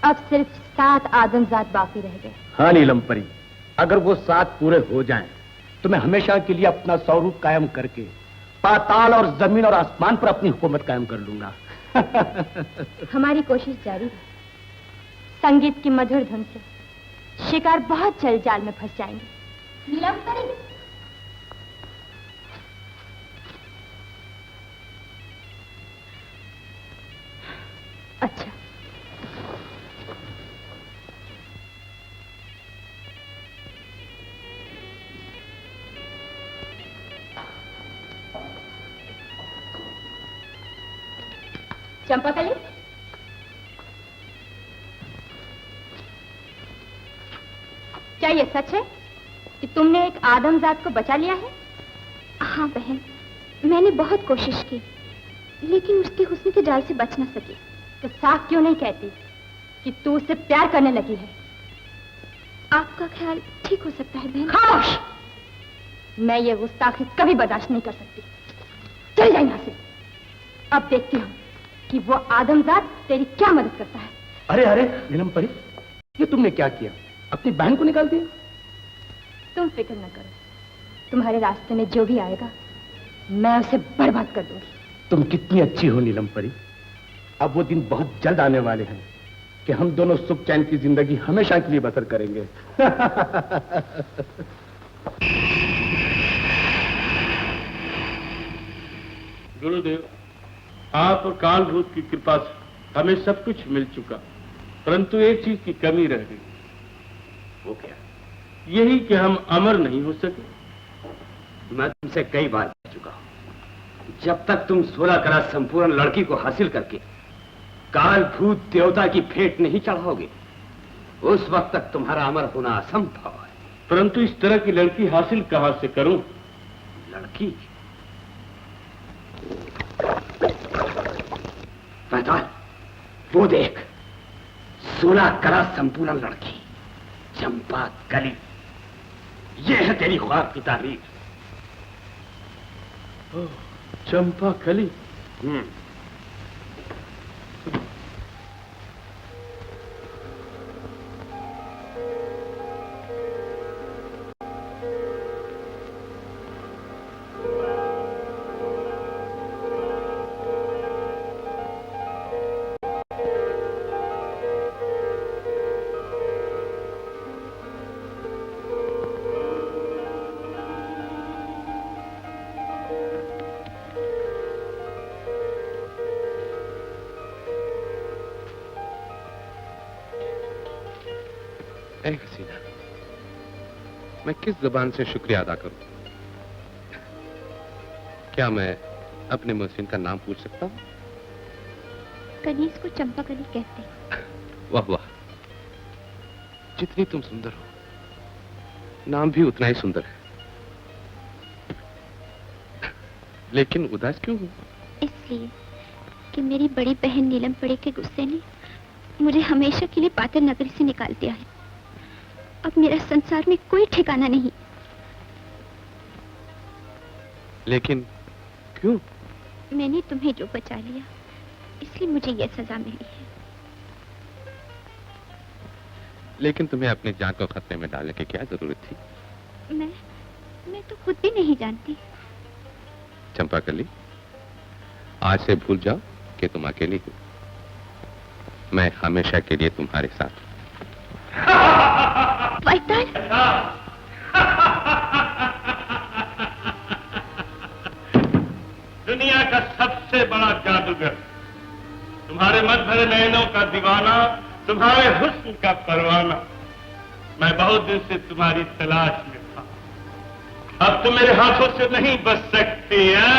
अब सिर्फ 7 आदमजात बाकी रह गए। हाँ नीलम परी, अगर वो 7 पूरे हो जाएं, तो मैं हमेशा के लिए अपना स्वरूप कायम करके पाताल और जमीन और आसमान पर अपनी हुकूमत कायम कर लूंगा। हमारी कोशिश जारी है। संगीत की मधुर धुन से शिकार बहुत जल्द जाल में फंस जाएंगे। नीलम परी, अच्छा चंपाकली, क्या ये सच है कि तुमने एक आदमजात को बचा लिया है? हाँ बहन, मैंने बहुत कोशिश की, लेकिन उसके हुस्न के जाल से बच न सकी। तो साफ क्यों नहीं कहती कि तू उससे प्यार करने लगी है? आपका ख्याल ठीक हो सकता है बहन। खामोश! मैं ये गुस्ताखी कभी बर्दाश्त नहीं कर सकती। चल जा यहाँ से। अब देखती हूँ कि वो आदमजात तेरी क्या मदद करता है। अरे अरे नीलम परी, ये तुमने क्या किया? अपनी बहन को निकाल दिया? तुम फिक्र न करो, तुम्हारे रास्ते में जो भी आएगा मैं उसे बर्बाद कर दूंगी। तुम कितनी अच्छी हो नीलम परी। अब वो दिन बहुत जल्द आने वाले हैं कि हम दोनों सुख चैन की जिंदगी हमेशा के लिए बसर करेंगे। गुरुदेव, आप और कालभूत की कृपा से हमें सब कुछ मिल चुका, परंतु एक चीज की कमी रह गई। वो क्या? यही कि हम अमर नहीं हो सके। मैं तुमसे कई बार कह चुका हूं, जब तक तुम 16 कला संपूर्ण लड़की को हासिल करके कालभूत देवता की भेंट नहीं चढ़ाओगे, उस वक्त तक तुम्हारा अमर होना असंभव है। परंतु इस तरह की लड़की हासिल कहां से करूं? लड़की? पैताल, वो देख, 16 कला संपूर्ण लड़की, चंपा कली। ये है तेरी ख्वाब की तारीफ। चंपा कली? ऐ हसीना, मैं किस जुबान से शुक्रिया अदा करूं? क्या मैं अपने मोहसिन का नाम पूछ सकता हूं? कनीज को चंपाकली कहते हैं। वाह वाह, जितनी तुम सुंदर हो, नाम भी उतना ही सुंदर है। लेकिन उदास क्यों हो? इसलिए कि मेरी बड़ी बहन नीलम परी के गुस्से ने मुझे हमेशा के लिए पातर नगरी से निकाल दिया है। अब मेरा संसार में कोई ठिकाना नहीं। लेकिन क्यों? मैंने तुम्हें जो बचा लिया, इसलिए मुझे यह सजा मिली है। लेकिन तुम्हें अपनी जान को खतरे में डालने की क्या जरूरत थी? मैं तो खुद भी नहीं जानती। चंपाकली, आज से भूल जाओ कि तुम अकेली हो। मैं हमेशा के लिए तुम्हारे साथ। पैताल, दुनिया का सबसे बड़ा जादूगर, तुम्हारे मत भरे नैनों का दीवाना, तुम्हारे हुस्न का परवाना, मैं बहुत दिन से तुम्हारी तलाश में था। अब तुम मेरे हाथों से नहीं बच सकती है।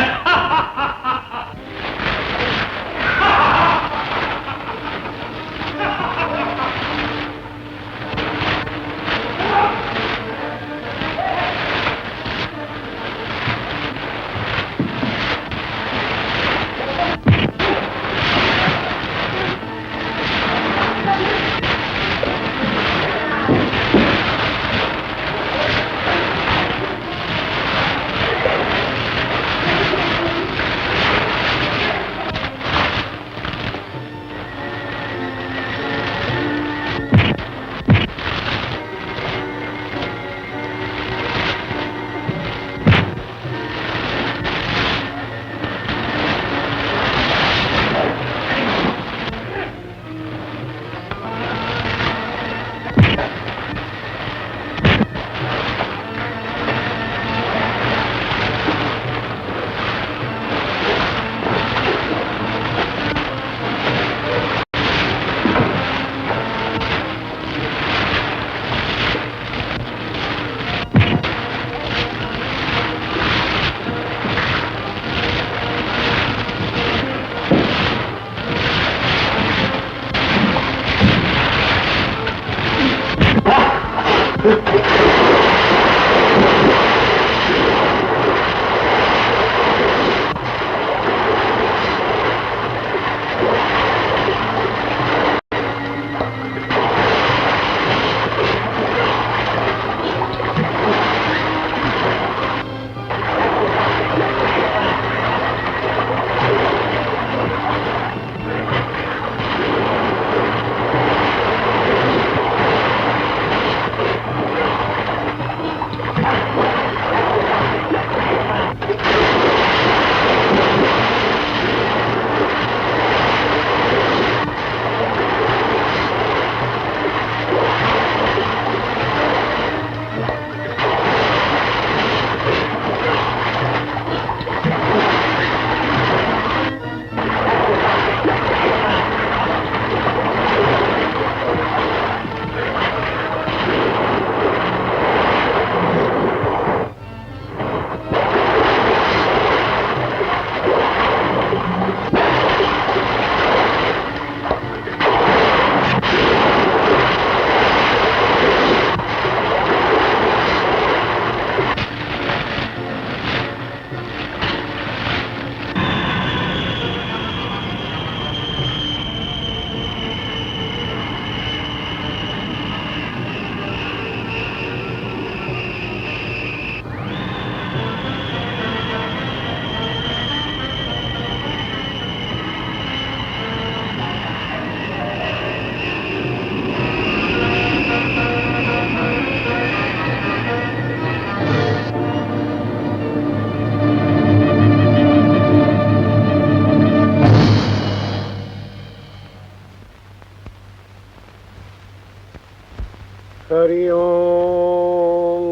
हरि ओम,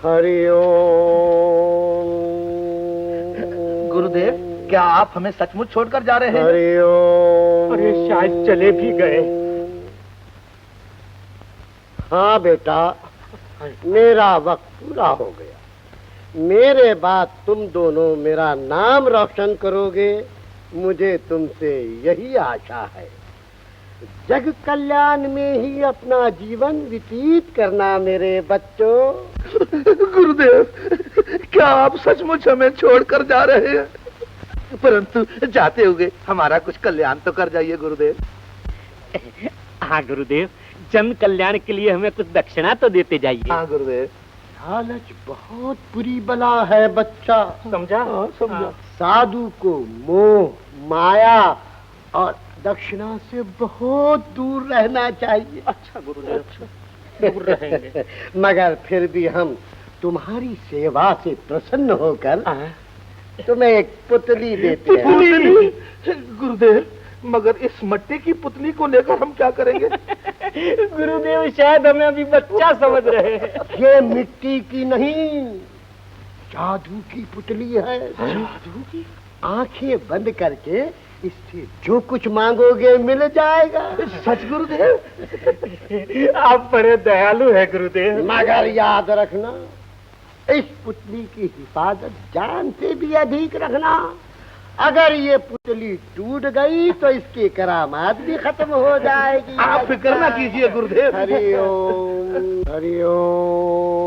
हरि ओम। गुरुदेव, क्या आप हमें सचमुच छोड़कर जा रहे हैं? हरि ओम। अरे शायद चले भी गए। हाँ बेटा, मेरा वक्त पूरा हो गया। मेरे बाद तुम दोनों मेरा नाम रोशन करोगे, मुझे तुमसे यही आशा है। जग कल्याण में ही अपना जीवन व्यतीत करना मेरे बच्चों। गुरुदेव, क्या आप सचमुच हमें छोड़कर जा रहे हैं? परंतु जाते हुए हमारा कुछ कल्याण तो कर जाइए गुरुदेव। हाँ गुरुदेव, जन कल्याण के लिए हमें कुछ दक्षिणा तो देते जाइए। हाँ गुरुदेव। लालच बहुत बुरी बला है बच्चा, समझा? हाँ, समझा। साधु को मोह, माया और दक्षिणा से बहुत दूर रहना चाहिए। अच्छा गुरुदेव, अच्छा दूर रहेंगे। मगर फिर भी हम तुम्हारी सेवा से प्रसन्न होकर तुम्हें एक पुतली देते हैं। गुरुदेव, मगर इस मट्टी की पुतली को लेकर हम क्या करेंगे? गुरुदेव, शायद हमें अभी बच्चा समझ रहे हैं। ये मिट्टी की नहीं, जादू की पुतली है। जादू की? आंखें बंद करके इससे जो कुछ मांगोगे मिल जाएगा। सच गुरुदेव? आप बड़े दयालु हैं गुरुदेव। मगर याद रखना, इस पुतली की हिफाजत जान से भी अधिक रखना। अगर ये पुतली टूट गई तो इसकी करामात भी खत्म हो जाएगी। आप फिक्र ना कीजिए गुरुदेव। हरि ओम, हरि ओम,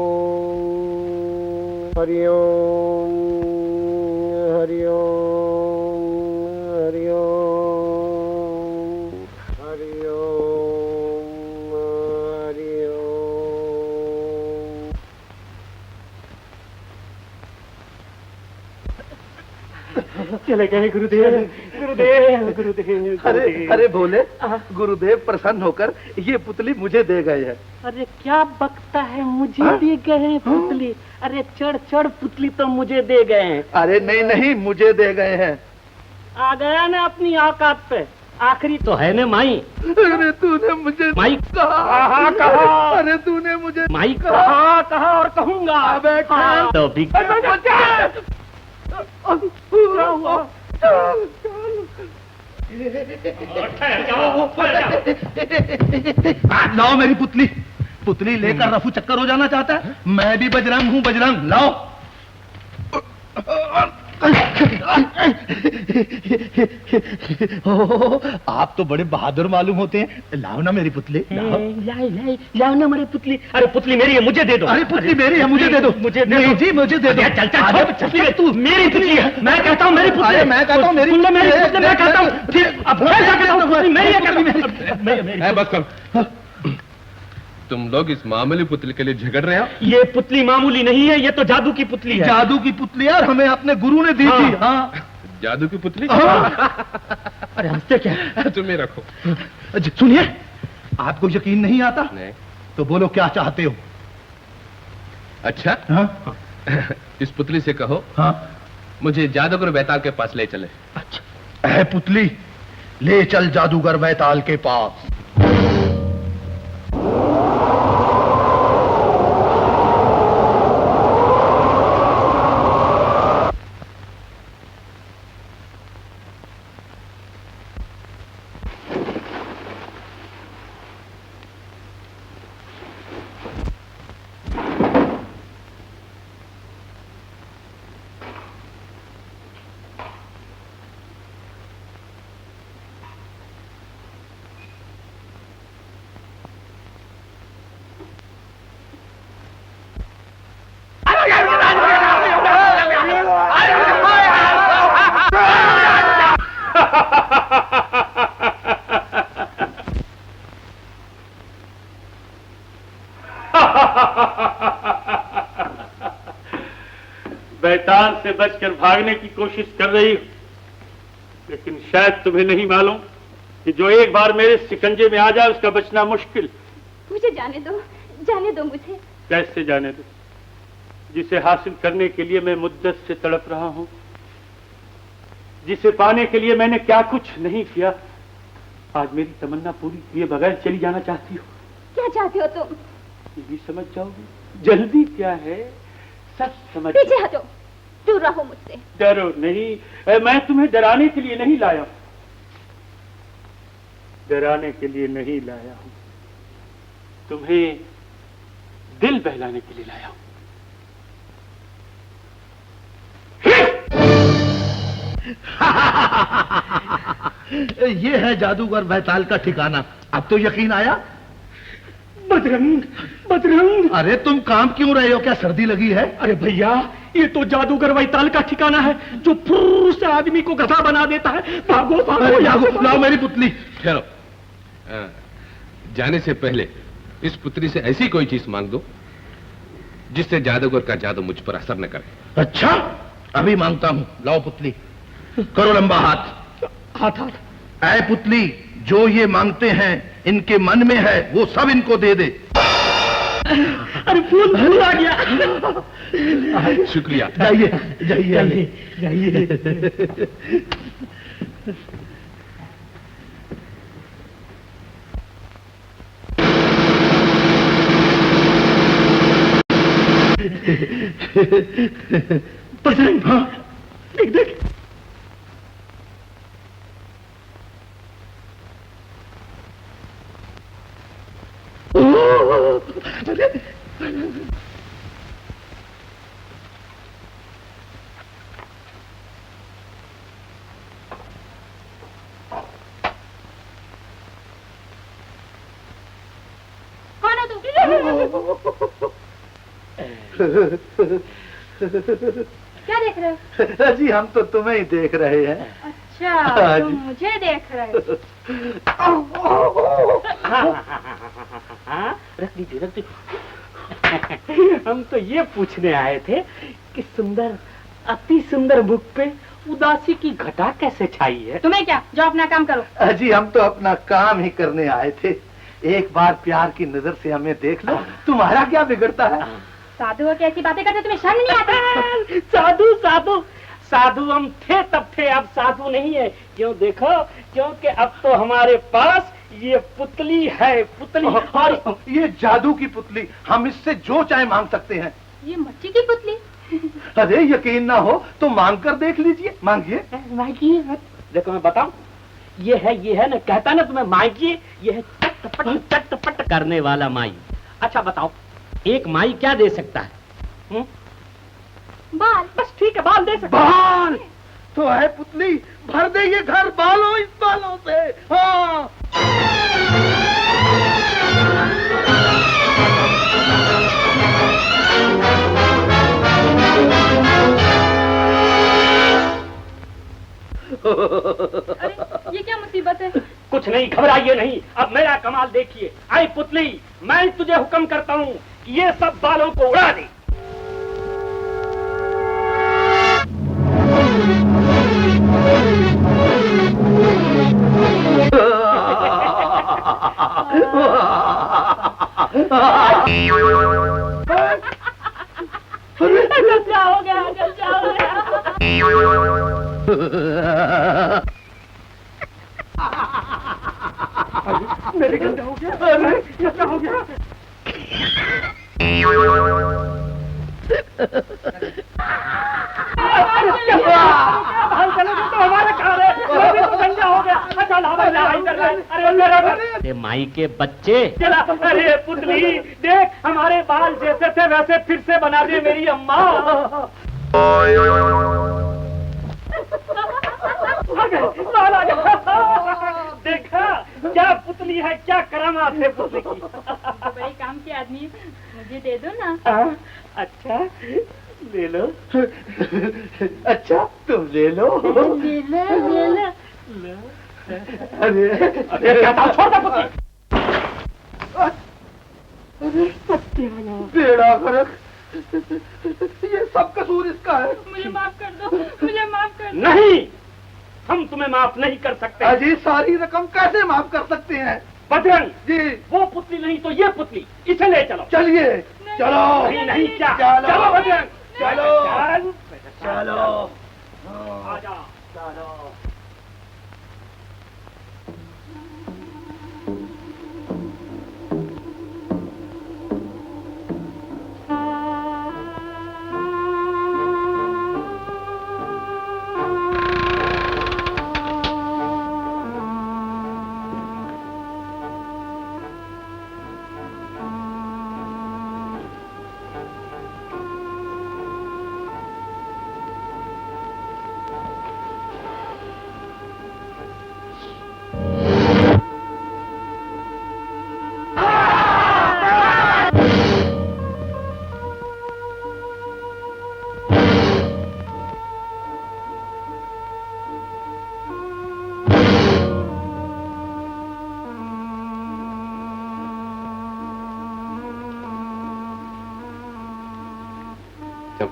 हरि ओम, हरि ओम, हरि ओम, हरि ओम, हरि ओम। चले गए गुरुदेव, गुरुदेव, गुरुदेव। अरे भोले, गुरुदेव प्रसन्न होकर ये पुतली मुझे दे गए हैं। अरे क्या बकता है, मुझे दे गए हैं पुतली। अरे चढ़ चढ़, पुतली तो मुझे दे गए हैं। अरे नहीं नहीं, मुझे दे गए हैं। आ गया ना अपनी औकात पे, आखिरी तो है ना माई। अरे तूने मुझे माई कहा, अरे तूने मुझे माई कहा और कहूंगा। हाँ, तो भी लाओ मेरी पुतली। पुतली लेकर रफू चक्कर हो जाना चाहता है? मैं भी बजरंग हूँ, बजरंग। लाओ। आप तो बड़े बहादुर मालूम होते हैं। लाओ ना मेरी पुतली, लाओ ना मेरी पुतली। अरे पुतली मेरी है, मुझे दे दो। अरे पुतली मेरी है, मुझे दे दो। मुझे दे नहीं दो जी, मुझे दे दो। चल चल पुतली तू मेरी पुतली है। मैं कहता हूँ मेरी पुतली। मैं कहता हूँ मेरी पुतली, मैं कहता हूँ फिर अब मैं क्या कहता हूँ, पुतली मेरी है। बस कर। तुम लोग इस मामूली पुतली के लिए झगड़ रहे हो? ये पुतली मामूली नहीं है, ये तो जादू की पुतली है। जादू की पुतली यार, हमें अपने गुरु ने दी थी। हाँ, जादू की पुतली? अरे हंसते क्या? तुम्हें रखो। सुनिए, आपको यकीन नहीं आता? नहीं। तो बोलो क्या चाहते हो? अच्छा, हाँ? इस पुतली से कहो हाँ? मुझे जादूगर बैताल के पास ले चले। अच्छा है पुतली, ले चल जादूगर बैताल के पास। बैताल से बचकर भागने की कोशिश कर रही हो, लेकिन शायद तुम्हें नहीं मालूम कि जो एक बार मेरे शिकंजे में आ जाए उसका बचना मुश्किल। मुझे जाने दो मुझे। कैसे जाने दो? जिसे हासिल करने के लिए मैं मुद्दत से तड़प रहा हूं, जिसे पाने के लिए मैंने क्या कुछ नहीं किया, आज मेरी तमन्ना पूरी किए बगैर चली जाना चाहती हो? क्या चाहते हो तुम? ये भी समझ जाओगी। जल्दी क्या है, सब समझ। पीछे हटो, दूर रहो मुझसे। डरो नहीं, मैं तुम्हें डराने के लिए नहीं लाया हूं, डराने के लिए नहीं लाया हूं, तुम्हें दिल बहलाने के लिए लाया हूं। ये है जादूगर बैताल का ठिकाना। अब तो यकीन आया? बदरंग, बदरंग। अरे तुम काम क्यों रहे हो? क्या सर्दी लगी है? अरे भैया, ये तो जादूगर बैताल का ठिकाना है जो फुर्र से आदमी को गधा बना देता है। भागो भागो, लाओ मेरी पुतली। ठहरो, जाने से पहले इस पुत्री से ऐसी कोई चीज मांग दो जिससे जादूगर का जादू मुझ पर असर न करे। अच्छा, अभी मांगता हूँ। लाओ पुतली, करो लंबा हाथ। हाथ हाथ। ऐ पुतली, जो ये मांगते हैं इनके मन में है वो सब इनको दे दे। अरे फूल फूल आ गया। शुक्रिया। जाइए जाइए जाइए। बजरंग, हाँ, देख देख। कौन हो तुम? क्या देख रहे हो? जी हम तो तुम्हें ही देख रहे हैं। अच्छा, तुम मुझे देख रहे हो। रख दीजिए, रख दीजिए। हम तो ये पूछने आए थे कि सुंदर, अति सुंदर मुख पे उदासी की घटा कैसे छाई है? तुम्हें क्या, जो अपना काम करो। जी हम तो अपना काम ही करने आए थे। एक बार प्यार की नजर से हमें देख लो, तुम्हारा क्या बिगड़ता है? साधु हो के ऐसी बातें करते, तुम्हें शर्म नहीं आती? साधु साधु साधु हम थे तब थे, अब साधु नहीं है। क्यों देखो, क्योंकि अब तो हमारे पास ये पुतली है, पुतली। और ये जादू की पुतली, हम इससे जो चाहे मांग सकते हैं। ये मच्छी की पुतली? अरे यकीन ना हो तो मांग कर देख लीजिए। मांगिए मांगिए। देखो मैं बताऊं, ये है ना, कहता ना तुम्हें मांगिए, ये है चटपट करने वाला माई। अच्छा बताओ, एक माई क्या दे सकता है? बाल। बस ठीक है, बाल दे सकता है। बाल तो है पुतली, भर दे ये घर बालों, इस बालों से। हाँ अरे ये क्या मुसीबत है? कुछ नहीं, घबराइए नहीं। अब मेरा कमाल देखिए। आई पुतली, मैं तुझे हुक्म करता हूँ कि ये सब बालों को उड़ा दे। क्या हो गया? क्या हो गया? मेरे गंदा हो गया। अरे ये क्या हो गया? तो हमारे घर है, तो गंदा हो गया। अरे माई के बच्चे, अरे पुतली देख, हमारे बाल जैसे थे वैसे फिर से बना दे मेरी अम्मा। देखा क्या पुतली है, क्या करामात है पुतली की। बड़े काम के आदमी, मुझे दे दो ना। अच्छा ले लो। अच्छा तुम ले लो। ले लो। अरे अरे क्या था, छोड़ दे पुतली। बेड़ा गर्क, ये सब कसूर इसका है। मुझे माफ कर दो, मुझे माफ कर दो। नहीं, हम तुम्हें माफ नहीं कर सकते। अजी सारी रकम कैसे माफ कर सकते हैं? बजरंग जी वो पुतली नहीं तो ये पुतली, इसे ले चलो। चलिए चलो। नहीं नहीं, क्या? चलो। चलो बजरंग, चलो। चलो चलो आजा। चलो।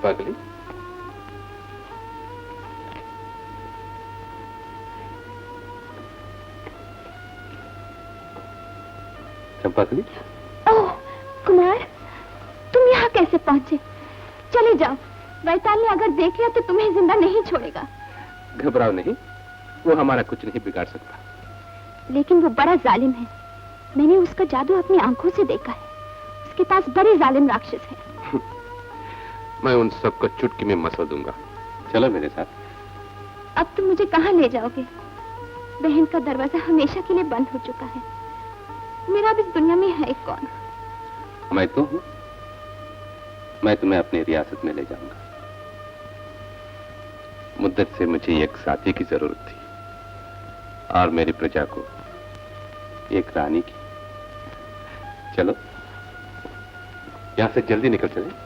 चंपाकली, चंपाकली। ओह कुमार, तुम यहाँ कैसे पहुंचे? चले जाओ, वैताल ने अगर देख लिया तो तुम्हें जिंदा नहीं छोड़ेगा। घबराओ नहीं, वो हमारा कुछ नहीं बिगाड़ सकता। लेकिन वो बड़ा जालिम है, मैंने उसका जादू अपनी आंखों से देखा है। उसके पास बड़े जालिम राक्षस हैं। मैं उन सबको चुटकी में मसल दूंगा। चलो मेरे साथ। अब तुम मुझे कहाँ ले जाओगे? बहन का दरवाजा हमेशा के लिए बंद हो चुका है। मेरा अब इस दुनिया में है कौन? मैं तो हूं। मैं तुम्हें अपनी रियासत में ले जाऊंगा। मुद्दत से मुझे एक साथी की जरूरत थी और मेरी प्रजा को एक रानी की। चलो यहां से जल्दी निकल चले।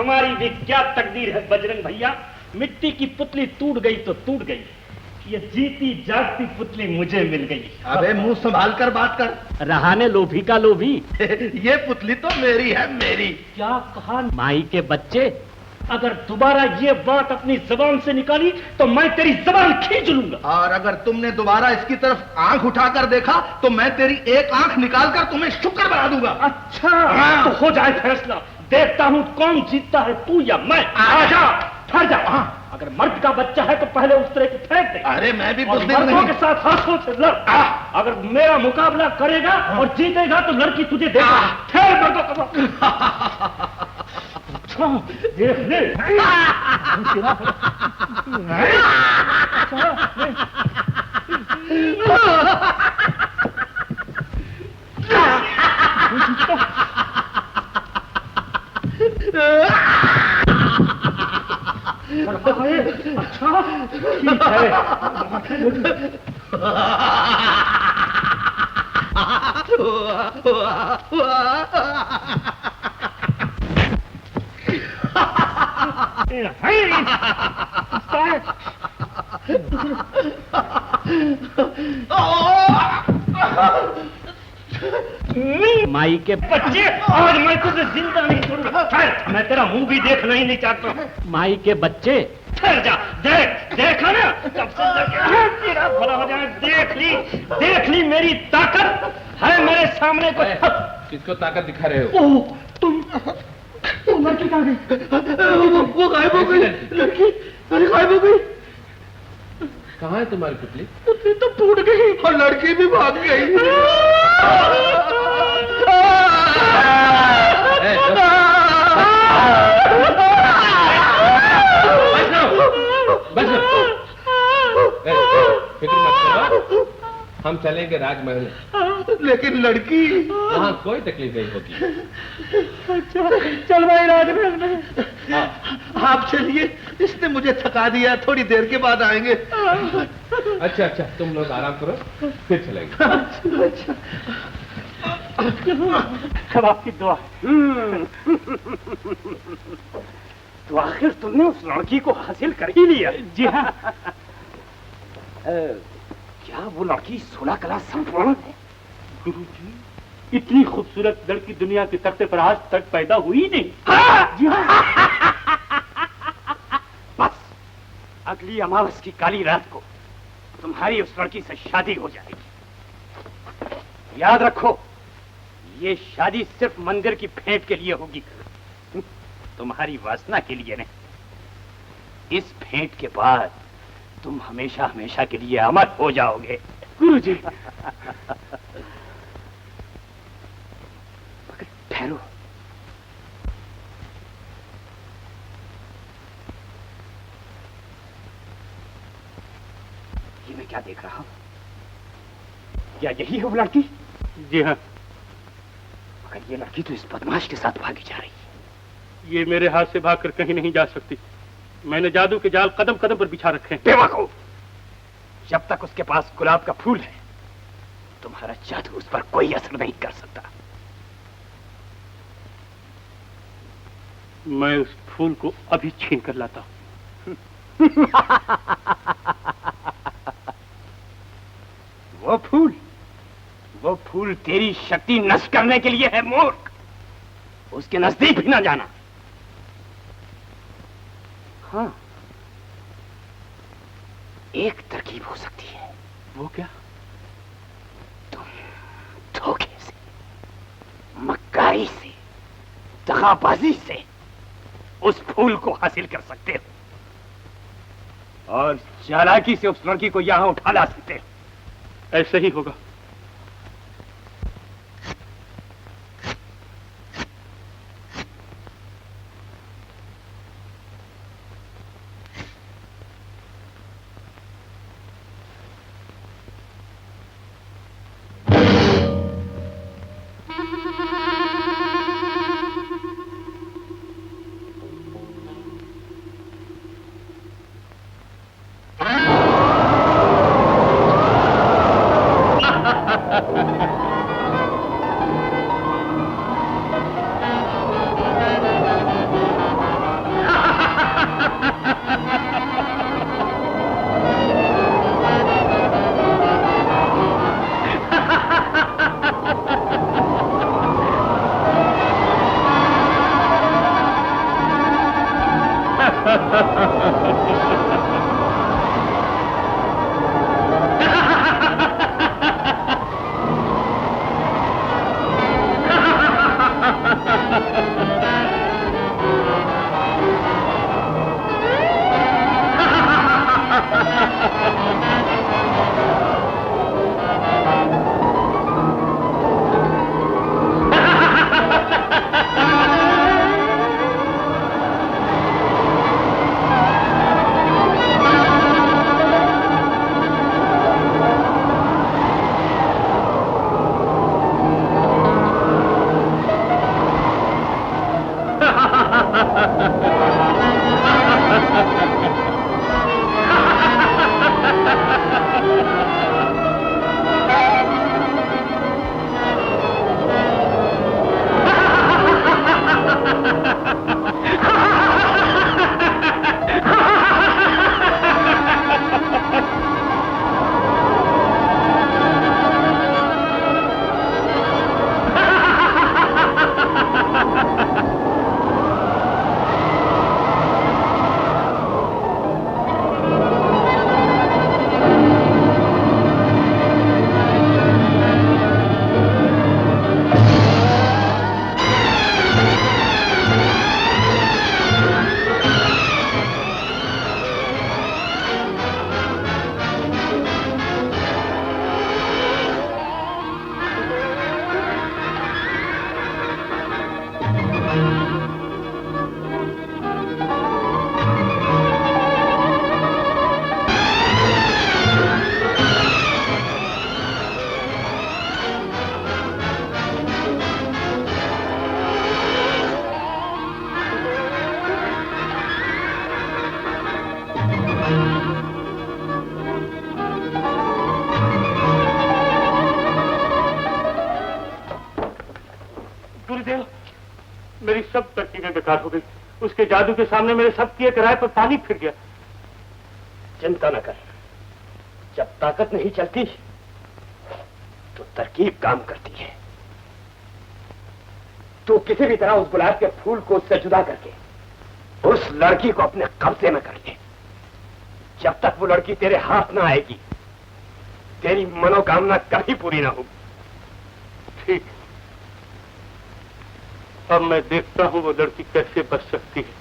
हमारी भी क्या तकदीर है बजरंग भैया। मिट्टी की पुतली टूट गई तो टूट गई, ये जीती जागती पुतली मुझे मिल गई। अबे मुंह संभाल कर बात कर। रहाने लोभी का लोभी। ये पुतली तो मेरी है, मेरी। क्या कहा माई के बच्चे? अगर दोबारा ये बात अपनी जबान से निकाली तो मैं तेरी जबान खींच लूंगा। और अगर तुमने दोबारा इसकी तरफ आंख उठाकर देखा तो मैं तेरी एक आंख निकालकर तुम्हें शुक्र बना दूंगा। अच्छा तो हो जाए फैसला। देखता हूँ कौन जीतता है, तू या मैं। आजा, ठहर जा। अगर मर्द का बच्चा है तो पहले उस तरह की फेंक दे। अरे मैं भी और मर्दों के साथ हाथों से लड़। अगर मेरा मुकाबला करेगा और जीतेगा तो लड़की तुझे देगा। ठहर मर्दों का देख ले। अच्छा ठीक है। माई के बच्चे, आज मैं तुझे जिंदा नहीं छोड़ूंगा। मैं तेरा मुंह भी देखना ही नहीं चाहता। माई के बच्चे, ठहर जा। देखा ना, तब से तेरा भला हो जाए। देख ली मेरी ताकत है मेरे सामने। को किसको ताकत दिखा रहे हो? तुम लड़की कहाँ गई? वो गायब हो गई लड़की। अरे गायब हो गई। कहाँ है तुम्हारी पुतली? पुतली तो टूट गई और लड़की भी भाग गई। फिक्र मत करो, हम चलेंगे राजमहल। लेकिन लड़की वहाँ कोई तकलीफ नहीं होगी। अच्छा चल भाई राजमहल में। आप चलिए, इसने मुझे थका दिया। थोड़ी देर के बाद आएंगे। अच्छा तुम लोग आराम करो, फिर चलेंगे। अच्छा। अब आपकी दुआ। तो आखिर तुमने उस लड़की को हासिल कर ही लिया। जी हाँ। क्या वो लड़की 16 क्लास संपूर्ण है? गुरुजी, इतनी खूबसूरत लड़की दुनिया के तख्ते पर आज तक पैदा हुई नहीं। जी हाँ। बस अगली अमावस की काली रात को तुम्हारी उस लड़की से शादी हो जाएगी। याद रखो, ये शादी सिर्फ मंदिर की भेंट के लिए होगी, तुम्हारी वासना के लिए नहीं। इस भेंट के बाद तुम हमेशा हमेशा के लिए अमर हो जाओगे। गुरुजी। मगर ठहरो, ये मैं क्या देख रहा हूं? क्या यही है वो लड़की? जी हाँ। मगर ये लड़की तो इस बदमाश के साथ भागी जा रही है। ये मेरे हाथ से भागकर कहीं नहीं जा सकती। मैंने जादू के जाल कदम कदम पर बिछा रखे हैं। बेवकूफ, जब तक उसके पास गुलाब का फूल है तुम्हारा जादू उस पर कोई असर नहीं कर सकता। मैं उस फूल को अभी छीन कर लाता हूं। वो फूल तेरी शक्ति नष्ट करने के लिए है मूर्ख। उसके नजदीक भी ना जाना। हाँ, एक तरकीब हो सकती है। वो क्या? तुम धोखे से, मक्कारी से, दगाबाजी से उस फूल को हासिल कर सकते हो और चालाकी से उस लड़की को यहां उठा ला सकते हो। ऐसे ही होगा। गुरुदेव, मेरी सब तरकीबें बेकार हो गई। उसके जादू के सामने मेरे सब किए किराए पर पानी फिर गया। चिंता न कर, जब ताकत नहीं चलती तो तरकीब काम करती है। तू किसी भी तरह उस गुलाब के फूल को उससे जुदा करके उस लड़की को अपने कब्जे में कर ले। जब तक वो लड़की तेरे हाथ ना आएगी, तेरी मनोकामना कभी पूरी ना होगी। ठीक, अब मैं देखता हूं वो लड़की कैसे बच सकती है।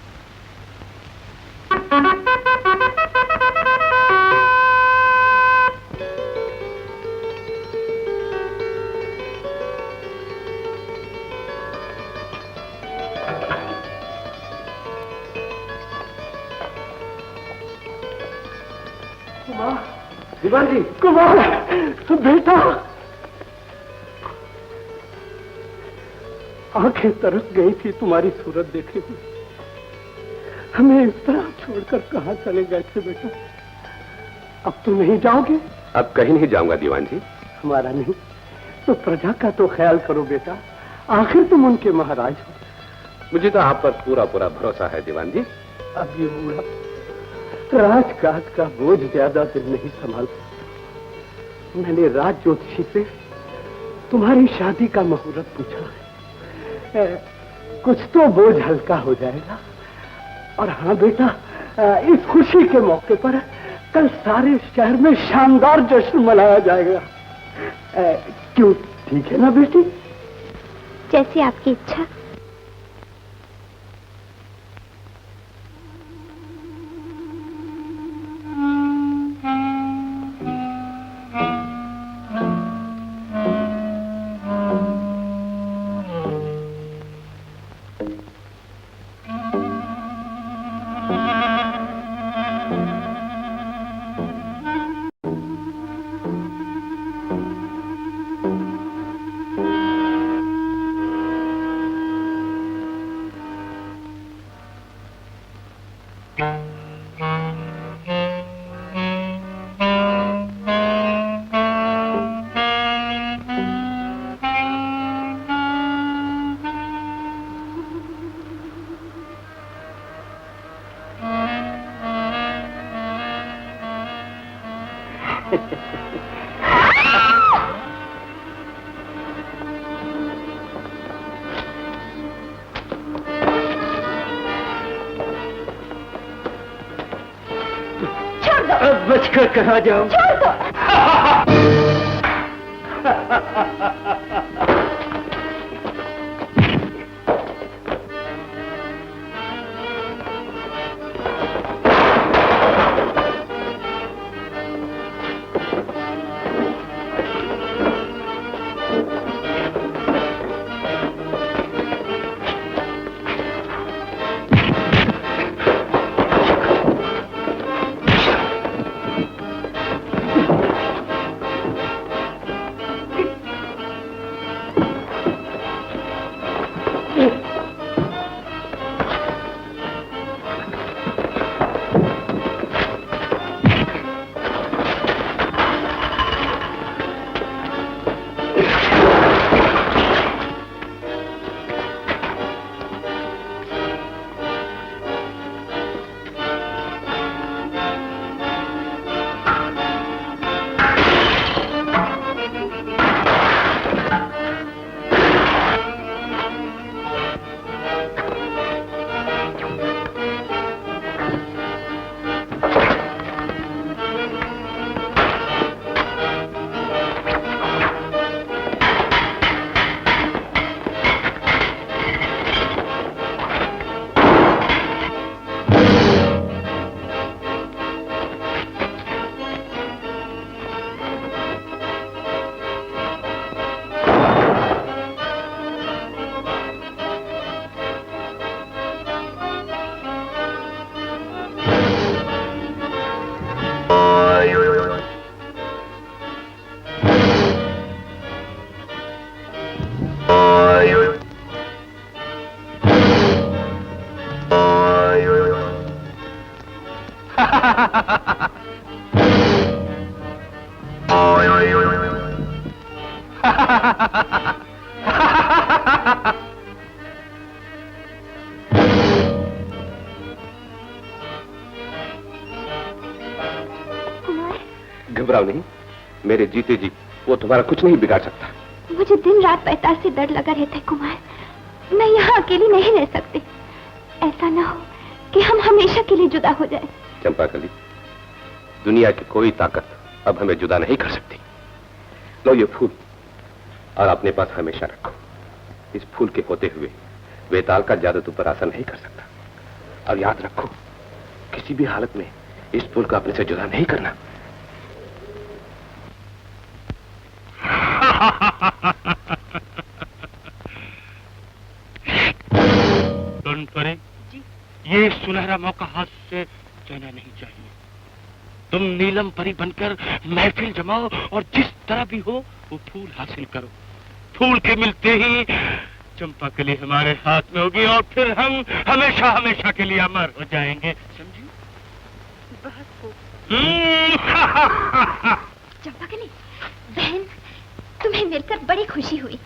दीवान जी, कुमार बेटा, आंखें तरस गई थी तुम्हारी सूरत देखे हुए। हमें इस तरह छोड़कर कहां चले गए थे बेटा? अब तो नहीं जाओगे? अब कहीं नहीं जाऊंगा दीवान जी। हमारा नहीं तो प्रजा का तो ख्याल करो बेटा, आखिर तुम उनके महाराज हो। मुझे तो आप पर पूरा पूरा भरोसा है दीवान जी। अब ये बूढ़ा राजकाज का बोझ ज्यादा दिन नहीं संभाल सकता। मैंने राज ज्योतिषी से तुम्हारी शादी का मुहूर्त पूछा है, कुछ तो बोझ हल्का हो जाएगा। और हाँ बेटा, इस खुशी के मौके पर कल सारे शहर में शानदार जश्न मनाया जाएगा। क्यों, ठीक है ना बेटी? जैसी आपकी इच्छा। बचकर कहाँ जाऊं? घबराओ नहीं, मेरे जीते जी वो तुम्हारा कुछ नहीं बिगाड़ सकता। मुझे दिन रात पैताल से डर लगा रहता है कुमार। मैं यहाँ अकेली नहीं रह सकती। ऐसा ना हो कि हम हमेशा के लिए जुदा हो जाए। चंपाकली, दुनिया की कोई ताकत अब हमें जुदा नहीं कर सकती। लो ये फूल और अपने पास हमेशा रखो। इस फूल के होते हुए वेताल का जादू तुम पर असर नहीं कर सकता। और याद रखो, किसी भी हालत में इस फूल को अपने से जुदा नहीं करना। परे, ये सुनहरा मौका हाथ से जाना नहीं चाहिए। तुम नीलम परी बनकर महफिल जमाओ और जिस तरह भी हो वो फूल हासिल करो। फूल के मिलते ही चंपाकली हमारे हाथ में होगी और फिर हम हमेशा हमेशा के लिए अमर हो जाएंगे, समझी? चंपाकली बहन, तुम्हें मिलकर बड़ी खुशी हुई।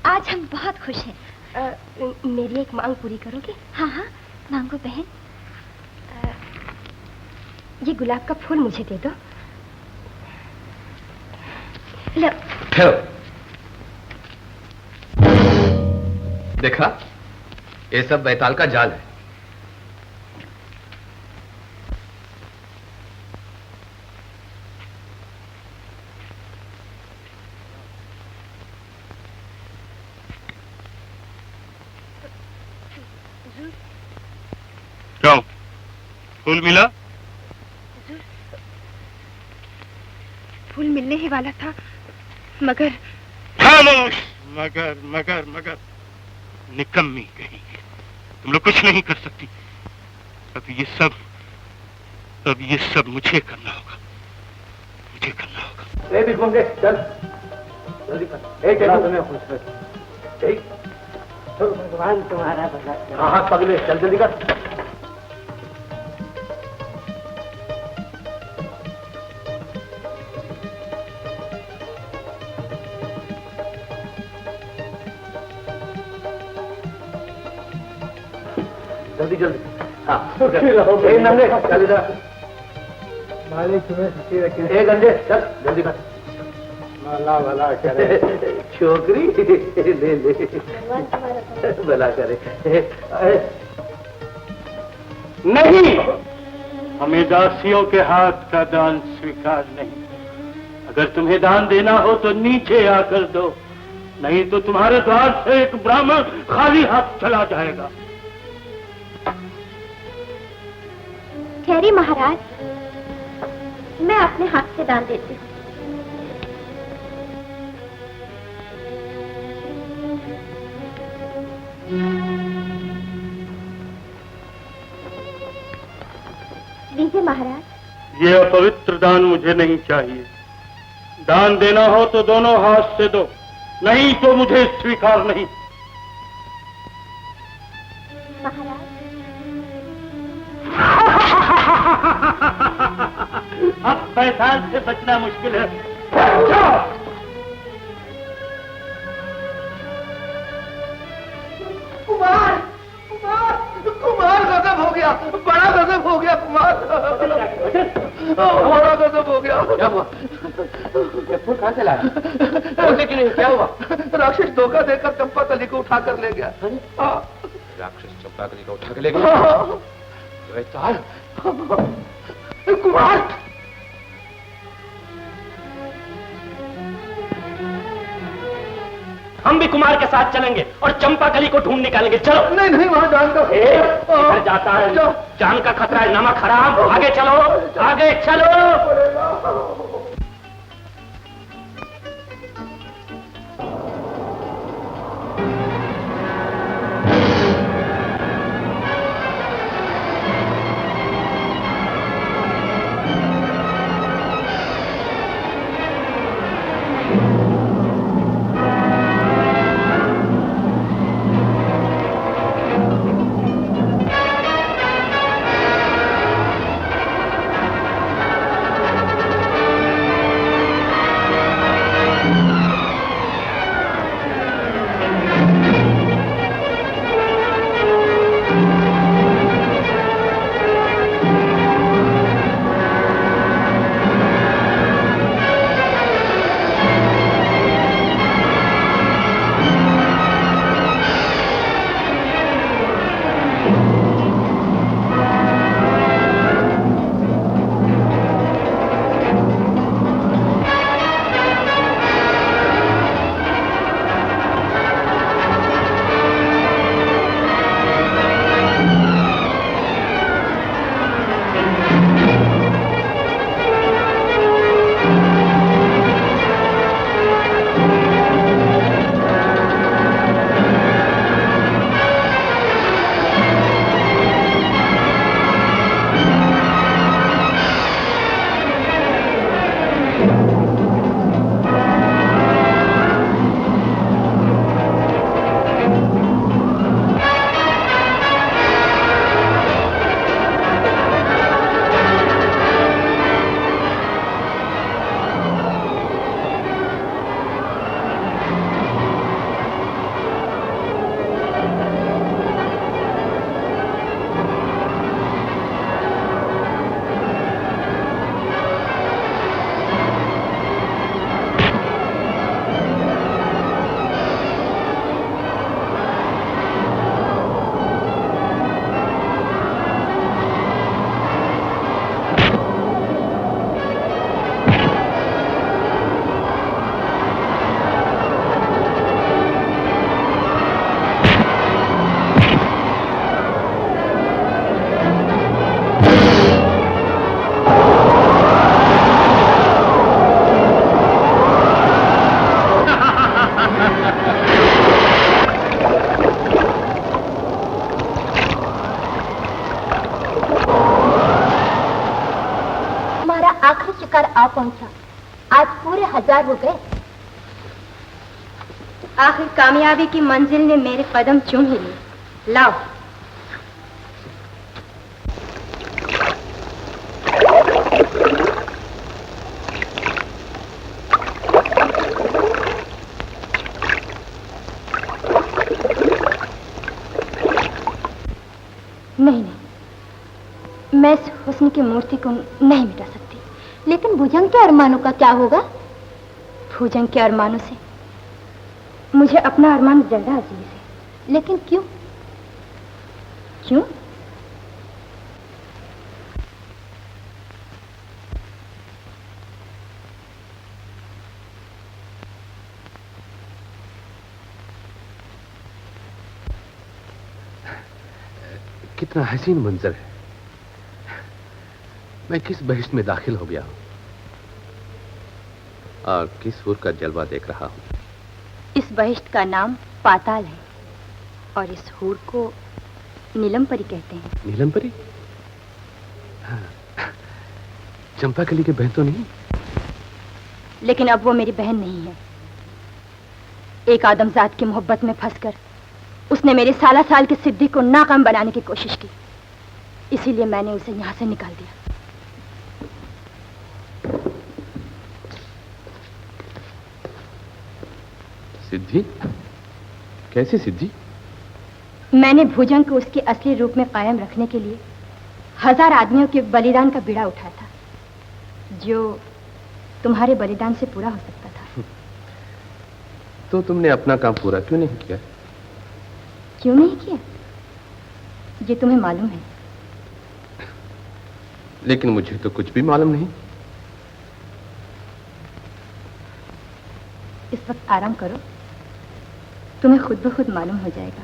आज हम बहुत खुश हैं। मेरी एक मांग पूरी करोगे? हाँ हाँ, मांगो बहन। ये गुलाब का फूल मुझे दे दो। लो। ठहरो। देखा, ये सब बैताल का जाल है। क्यों, फूल मिला? फूल मिलने ही वाला था, मगर खामोश। मगर मगर मगर निकम्मी कहीं, तुम लोग कुछ नहीं कर सकती। अब ये सब मुझे करना होगा, मुझे करना होगा। ए भिखमंगे, चल जल्दी कर। ए चलो, तुम्हें खुश कर। तो भगवान तुम्हारा भला करे। हाँ हाँ पगले, चल जल्दी कर। जल्दी जल्दी। हाँ ए नंगे, चल इधर। मालिक तुम्हें सुखी रखे। ए गंजे, चल जल्दी कर। भला भला करे छोकरी, ले ले भला करे। नहीं, हमें दासियों के हाथ का दान स्वीकार नहीं। अगर तुम्हें दान देना हो तो नीचे आकर दो, नहीं तो तुम्हारे द्वार से एक ब्राह्मण खाली हाथ चला जाएगा। खैरी महाराज, मैं अपने हाथ से दान देती हूँ। लीजिए महाराज। ये अपवित्र दान मुझे नहीं चाहिए। दान देना हो तो दोनों हाथ से दो, नहीं तो मुझे स्वीकार नहीं। महाराज, अब पैसाल से बचना मुश्किल है। कुमार कुमार कुमार गजब हो गया, बड़ा गजब हो गया कुमार, बड़ा गजब हो गया। क्या हुआ? फूल कहाँ से लाया? बोलते क्यों नहीं? क्या हुआ? राक्षस धोखा देकर चंपाकली को उठा कर ले गया। राक्षस चंपाकली को उठा कर ले गया? कुमार, हम भी कुमार के साथ चलेंगे और चंपाकली को ढूंढ निकालेंगे। चलो। नहीं नहीं, वहां जान दो। इधर जाता है, जान का खतरा है, नमक हराम। आगे चलो, आगे चलो। पहुंचा। आज पूरे 1000 हो गए। आखिर कामयाबी की मंजिल ने मेरे कदम चूम ही लिए। लाओ। नहीं, मैं इस हुस्न की मूर्ति को नहीं मिटा सकती। लेकिन भुजंग के अरमानों का क्या होगा? भुजंग के अरमानों से मुझे अपना अरमान ज्यादा अजीज है। लेकिन क्यों? क्यों? कितना हसीन मंजर है। मैं किस बहिश्त में दाखिल हो गया हूं और किस हूर का जलवा देख रहा हूं। इस बहिश्त का नाम पाताल है और इस हूर को नीलमपरी कहते हैं। नीलमपरी? हाँ। चंपाकली की बहन तो नहीं? लेकिन अब वो मेरी बहन नहीं है। एक आदमजात की मोहब्बत में फंसकर उसने मेरे साला साल के सिद्दीक को नाकाम बनाने की कोशिश की। इसीलिए मैंने उसे यहां से निकाल दिया। सिद्धि? कैसी सिद्धि? मैंने भुजंग को उसके असली रूप में कायम रखने के लिए 1000 आदमियों के बलिदान का बीड़ा उठाया था, जो तुम्हारे बलिदान से पूरा हो सकता था। तो तुमने अपना काम पूरा क्यों नहीं किया? क्यों नहीं किया? ये तुम्हें मालूम है। लेकिन मुझे तो कुछ भी मालूम नहीं। इस वक्त आराम करो, तुम्हें खुद ब खुद मालूम हो जाएगा।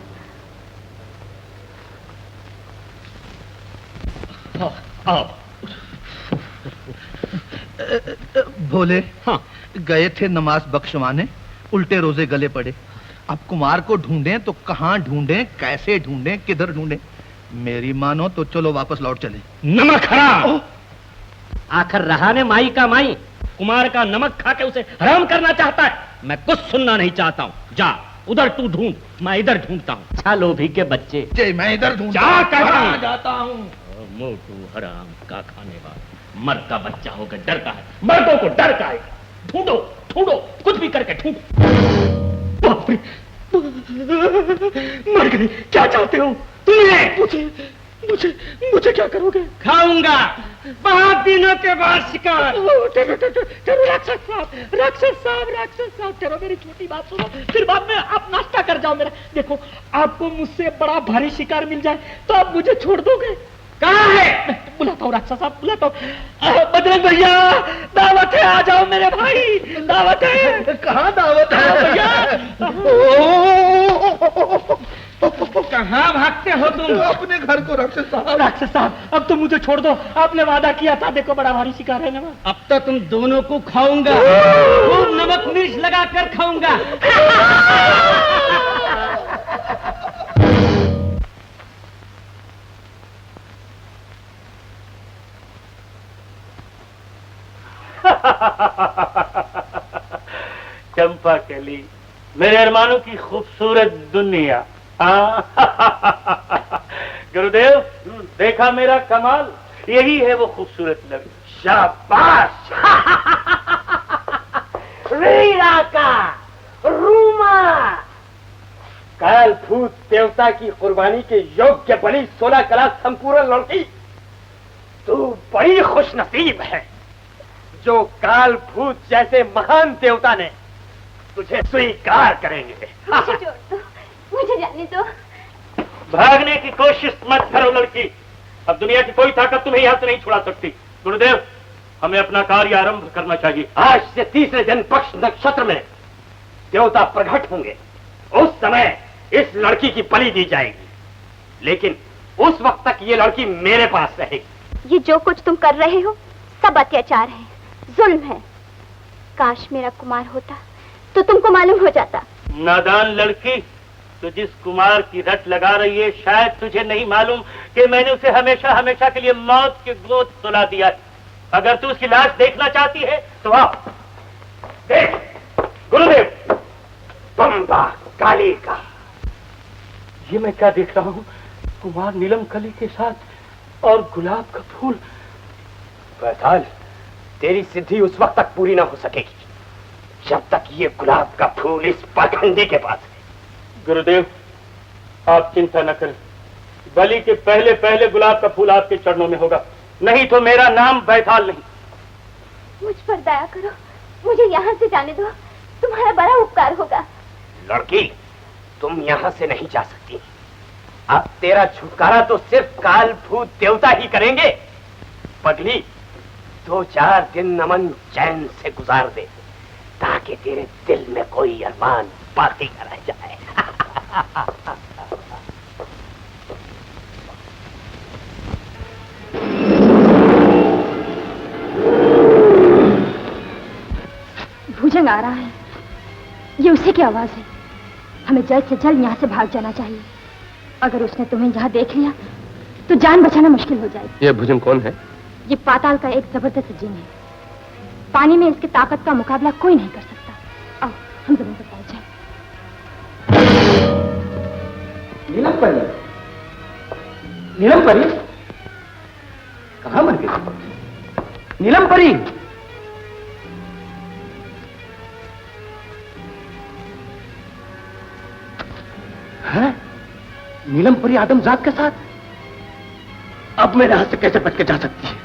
आओ। भोले, हाँ, गए थे नमाज बख्शवाने, उल्टे रोजे गले पड़े। अब कुमार को ढूंढें तो कहाँ ढूंढें, कैसे ढूंढें, किधर ढूंढें? मेरी मानो तो चलो वापस लौट चले। नमक हराम! आखिर रहा ने माई का माई कुमार का नमक खा के उसे हराम करना चाहता है। मैं कुछ सुनना नहीं चाहता हूँ। जा उधर तू ढूंढ, मैं इधर ढूंढता हूँ। अच्छा लोभी के बच्चे, मैं इधर ढूंढ जाता हूँ। मोटू हराम का खाने वाला मर्द का बच्चा होकर डरता है। मर्दों को डर का है। ढूंढो ढूंढो, कुछ भी करके ढूंढो। बाप रे, मर गए। क्या चाहते हो तुम्हें? मुझे क्या करोगे? खाऊंगा। बहुत दिनों के बाद शिकार। राक्षस साहब, ठहरो, मेरी छोटी बात सुनो, फिर बाद में आप नाश्ता कर जाओ मेरा। देखो, आपको मुझसे बड़ा भारी शिकार मिल जाए तो आप मुझे छोड़ दोगे? कहाँ है? बुलाता हूँ राक्षस साहब, बुलाता हूँ। बजरंग भैया, दावत है, आ जाओ मेरे भाई, दावत है। कहाँ दावत है भैया? कहाँ भागते हो तुम? अपने घर को। राक्षस साहब, अब तो मुझे छोड़ दो। आपने वादा किया था, देखो बड़ा भारी शिकार है ना। अब तो तुम दोनों को खाऊंगा, खूब नमक मिर्च लगाकर खाऊंगा। चंपाकली, मेरे अरमानों की खूबसूरत दुनिया। गुरुदेव, देखा मेरा कमाल? यही है वो खूबसूरत लड़की। शाबाश! वीरा का रूमा, काल भूत देवता की कुर्बानी के योग्य बनी 16 कला संपूर्ण लड़की। तू बड़ी खुशनसीब है जो काल भूत जैसे महान देवता ने तुझे स्वीकार करेंगे। मुझे छोड़ दो, मुझे जाने दो। भागने की कोशिश मत करो लड़की। अब दुनिया की कोई ताकत तुम्हें यहां से नहीं छुड़ा सकती। गुरुदेव, हमें अपना कार्य आरंभ करना चाहिए। आज से तीसरे जन्म पक्ष नक्षत्र में देवता प्रकट होंगे। उस समय इस लड़की की बलि दी जाएगी, लेकिन उस वक्त तक ये लड़की मेरे पास रहेगी। ये जो कुछ तुम कर रहे हो सब अत्याचार है, जुल्म है। काश मेरा कुमार होता तो तुमको मालूम हो जाता। नादान लड़की, तो जिस कुमार की रट लगा रही है, शायद तुझे नहीं मालूम कि मैंने उसे हमेशा हमेशा के लिए मौत के गोद सुला दिया। अगर तू उसकी लाश देखना चाहती है तो आ देख। गुरुदेव, बम्बा काली का। ये मैं क्या देख रहा हूँ? कुमार नीलम कली के साथ और गुलाब का फूल। बैताल, तेरी सिद्धि उस वक्त तक पूरी ना हो सकेगी जब तक ये गुलाब का फूल इस पाखंडी के पास है। गुरुदेव, आप चिंता न करें, बलि के पहले पहले गुलाब का फूल आपके चरणों में होगा, नहीं तो मेरा नाम बैताल नहीं। मुझ पर दया करो, मुझे यहाँ से जाने दो, तुम्हारा बड़ा उपकार होगा। लड़की, तुम यहाँ से नहीं जा सकती। अब तेरा छुटकारा तो सिर्फ काल भूत देवता ही करेंगे। पगली, 2-4 दिन नमन चैन से गुजार दे, ताकि तेरे दिल में कोई अरमान बाकी न रह जाए। भुजंग आ रहा है, ये उसी की आवाज है। हमें जल्द से जल्द यहाँ से भाग जाना चाहिए। अगर उसने तुम्हें यहाँ देख लिया तो जान बचाना मुश्किल हो जाएगी। यह भुजंग कौन है? ये पाताल का एक जबरदस्त जिन है। पानी में इसकी ताकत का मुकाबला कोई नहीं कर सकता। आओ हम जमीन पर पहुंच जाए। नीलम परी, नीलम परी कहाँ मर गई? नीलम परी, है? नीलम परी आदमजात के साथ? अब मेरे हाथ से कैसे बच के जा सकती है?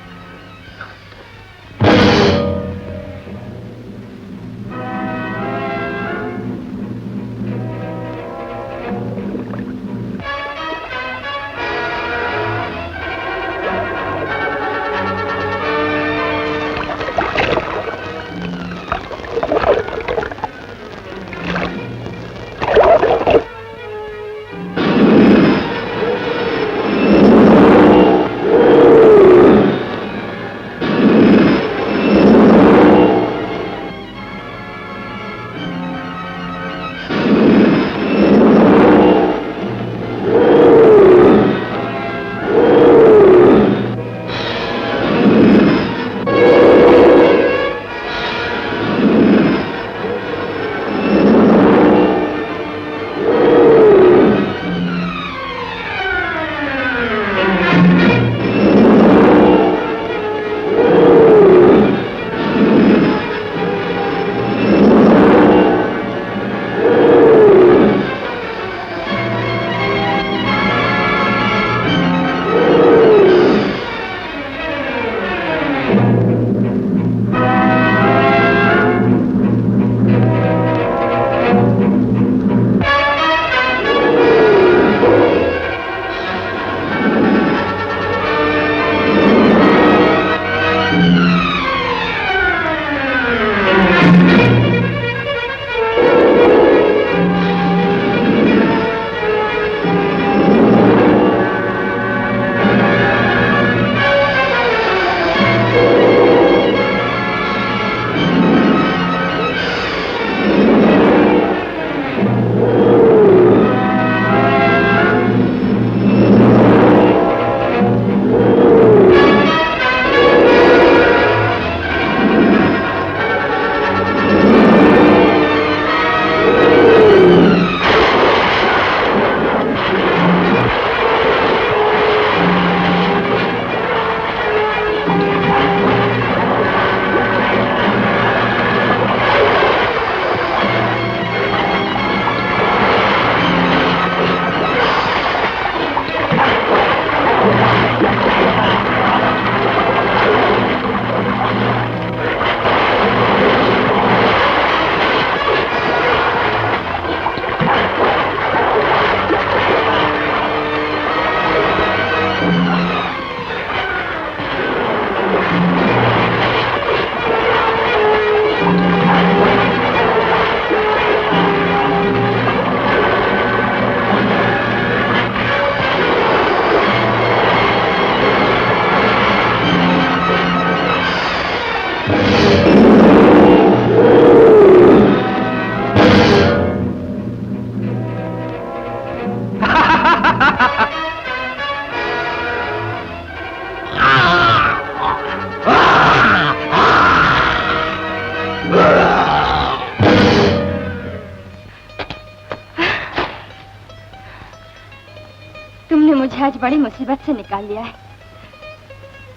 तुमने मुझे आज बड़ी मुसीबत से निकाल लिया है।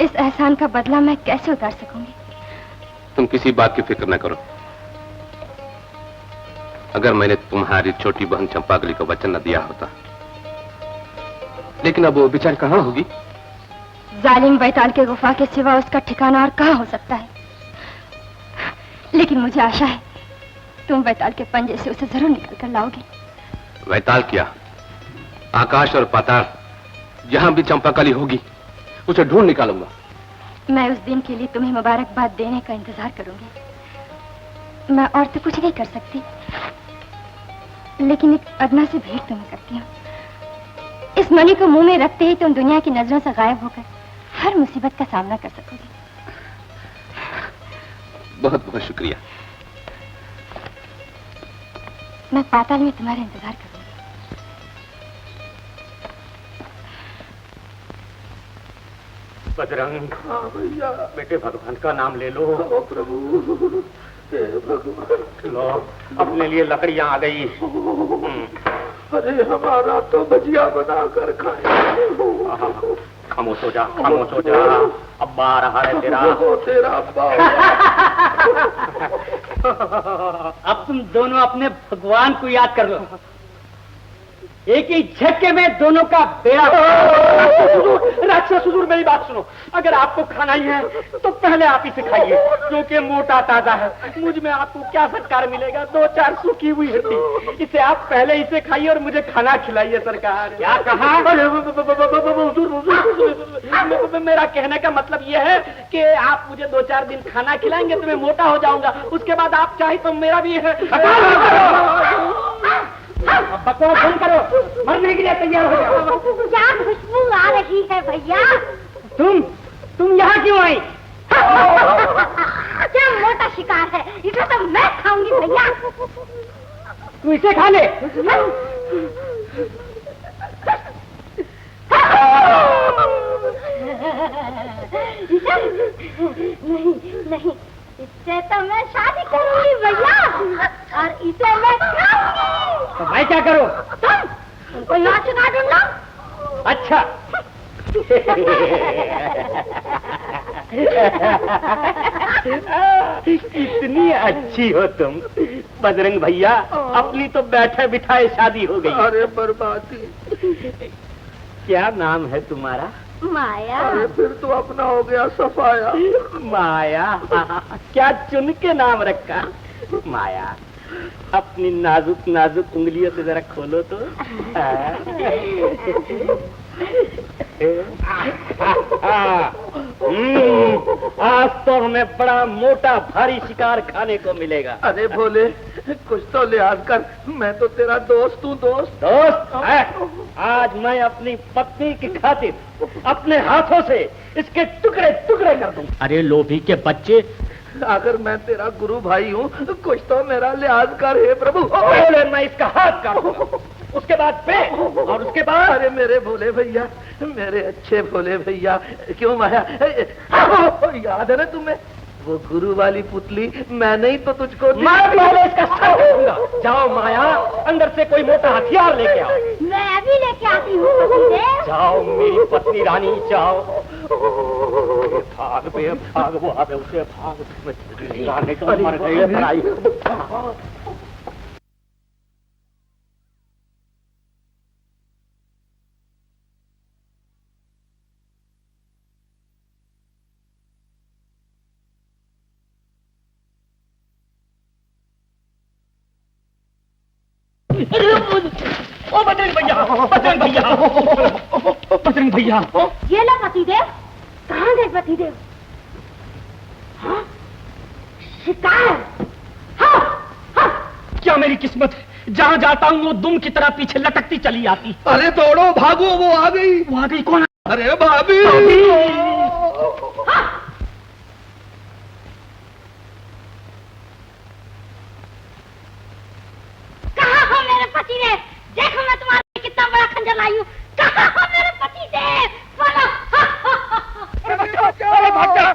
इस एहसान का बदला मैं कैसे उतार सकूंगी? तुम किसी बात की फिक्र न करो। अगर मैंने तुम्हारी छोटी बहन चंपाकली को वचन न दिया होता, लेकिन अब वो बेचारी कहाँ होगी? जालिम बैताल के गुफा के सिवा उसका ठिकाना और कहाँ हो सकता है? लेकिन मुझे आशा है तुम बैताल के पंजे से उसे जरूर निकल कर लाओगे। बैताल क्या, आकाश और पाताल, जहां भी चंपाकली होगी उसे ढूंढ निकालूंगा। मैं उस दिन के लिए तुम्हें मुबारकबाद देने का इंतजार करूंगी। मैं और तो कुछ नहीं कर सकती, लेकिन एक अदना से भेंट तुम्हें करती हूँ। इस मणि को मुंह में रखते ही तुम दुनिया की नजरों से गायब होकर हर मुसीबत का सामना कर सकोगे। बहुत बहुत शुक्रिया। मैं पाताल में तुम्हारा इंतजार करूंगी। बजरंग, भैया बेटे भगवान का नाम ले लो। प्रभु, भगवान लो, अपने लिए लकड़ियां आ गई। अरे हमारा तो भजिया बना कर खाए। खामोश हो जा, खामोश हो जा। अब्बा आ रहा है तेरा। तेरा अब्बा। अब तुम दोनों अपने भगवान को याद कर लो। एक ही झटके में दोनों का बेड़ा। राक्षस हुजूर, मेरी बात सुनो। अगर आपको खाना ही है तो पहले आप इसे खाइए, क्योंकि मोटा ताजा है। मुझ में आपको क्या सत्कार मिलेगा? 2-4 सूखी हुई हड्डी। इसे आप पहले इसे खाइए और मुझे खाना खिलाइए। सरकार क्या कहा? मेरा कहने का मतलब यह है कि आप मुझे 2-4 दिन खाना खिलाएंगे तो मैं मोटा हो जाऊंगा। उसके बाद आप चाहे तो मेरा भी है। बकवास बंद करो, मरने के लिए तैयार हो जाओ। क्या खुशबू आ रही है भैया? तुम यहाँ क्यों आई? क्या मोटा शिकार है, इसे तो मैं खाऊंगी भैया। तू इसे खा ले। नहीं, इससे तो मैं शादी करूंगी भैया, और इसे मैं खाऊंगी। तो मैं क्या करूं? तुमको यहाँ से ना ढूंढना। अच्छा। इतनी अच्छी हो तुम। बजरंग भैया, अपनी तो बैठे बिठाए शादी हो गई। अरे बर्बादी। क्या नाम है तुम्हारा? माया। अरे फिर तो अपना हो गया सफाया। माया, क्या चुन के नाम रखा? माया, अपनी नाजुक नाजुक उंगलियों से जरा खोलो तो। आज तो हमें बड़ा मोटा भारी शिकार खाने को मिलेगा। अरे भोले, कुछ तो लिहाज कर, मैं तो तेरा दोस्त हूँ। दोस्त है? आज मैं अपनी पत्नी की खातिर अपने हाथों से इसके टुकड़े टुकड़े कर दूं। अरे लोभी के बच्चे, अगर मैं तेरा गुरु भाई हूँ कुछ तो मेरा लिहाज कर। हे प्रभु, बोले मैं इसका हाथ काटूंगा, उसके बाद पेट, और उसके बाद। अरे मेरे भोले भैया, मेरे अच्छे भोले भैया, क्यों माया? याद है ना तुम्हें वो गुरु वाली पुतली? मैंने ही तो तुझको इसका सर दूंगा। जाओ माया, अंदर से कोई मोटा हथियार लेके आओ। मैं भी लेके आती हूँ। जाओ मेरी पत्नी रानी, जाओ। भाग बे, भाग, वो आवे उसे भाग। रानी तो मर गई। ओ बजरंग भैया, बजरंग भैया, बजरंग भैया। ये लो पतिदेव। कहाँ गए पतिदेव? हाँ? शिकार। हाँ, हाँ। क्या मेरी किस्मत है, जहाँ जाता हूँ वो दुम की तरह पीछे लटकती चली आती। अरे दौड़ो, भागो, वो आ गई। वो आ गई? कौन? अरे भाभी। हाँ। कहाँ हो मेरे पतिदेव? देखो मैं तुम्हारे लिए कितना बड़ा खंजर लाई हूँ। कहाँ हो मेरे पतिदेव? बोलो। अरे बचाओ, अरे बचाओ,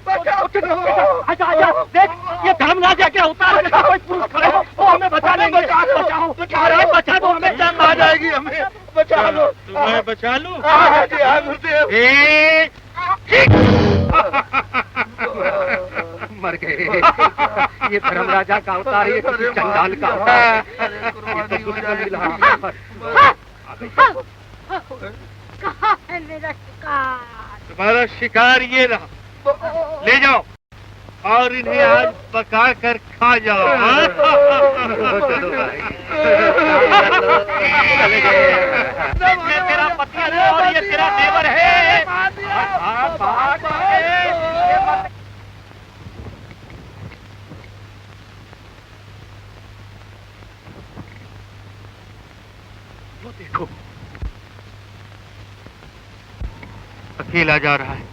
बचाओ, बचाओ। आजा, देख ये धर्मराज क्या उतार के कोई पुरुष खड़े हो, वो हमें बचा लेंगे। बचाओ, बचा दो हमें, जान आ जाएगी हमें। बचा लूं? जी हाँ गुरुदेव। मर गए। ये धर्मराजा का अवतार, ये किसी चंडाल का अवतार। कहाँ है मेरा शिकार? तुम्हारा शिकार ये रहा, ले जाओ और इन्हें आज पका कर खा जाओ। चलो भाई, चले गए। ये तेरा पति है और ये तेरा देवर है। वो देखो, अकेला जा रहा है।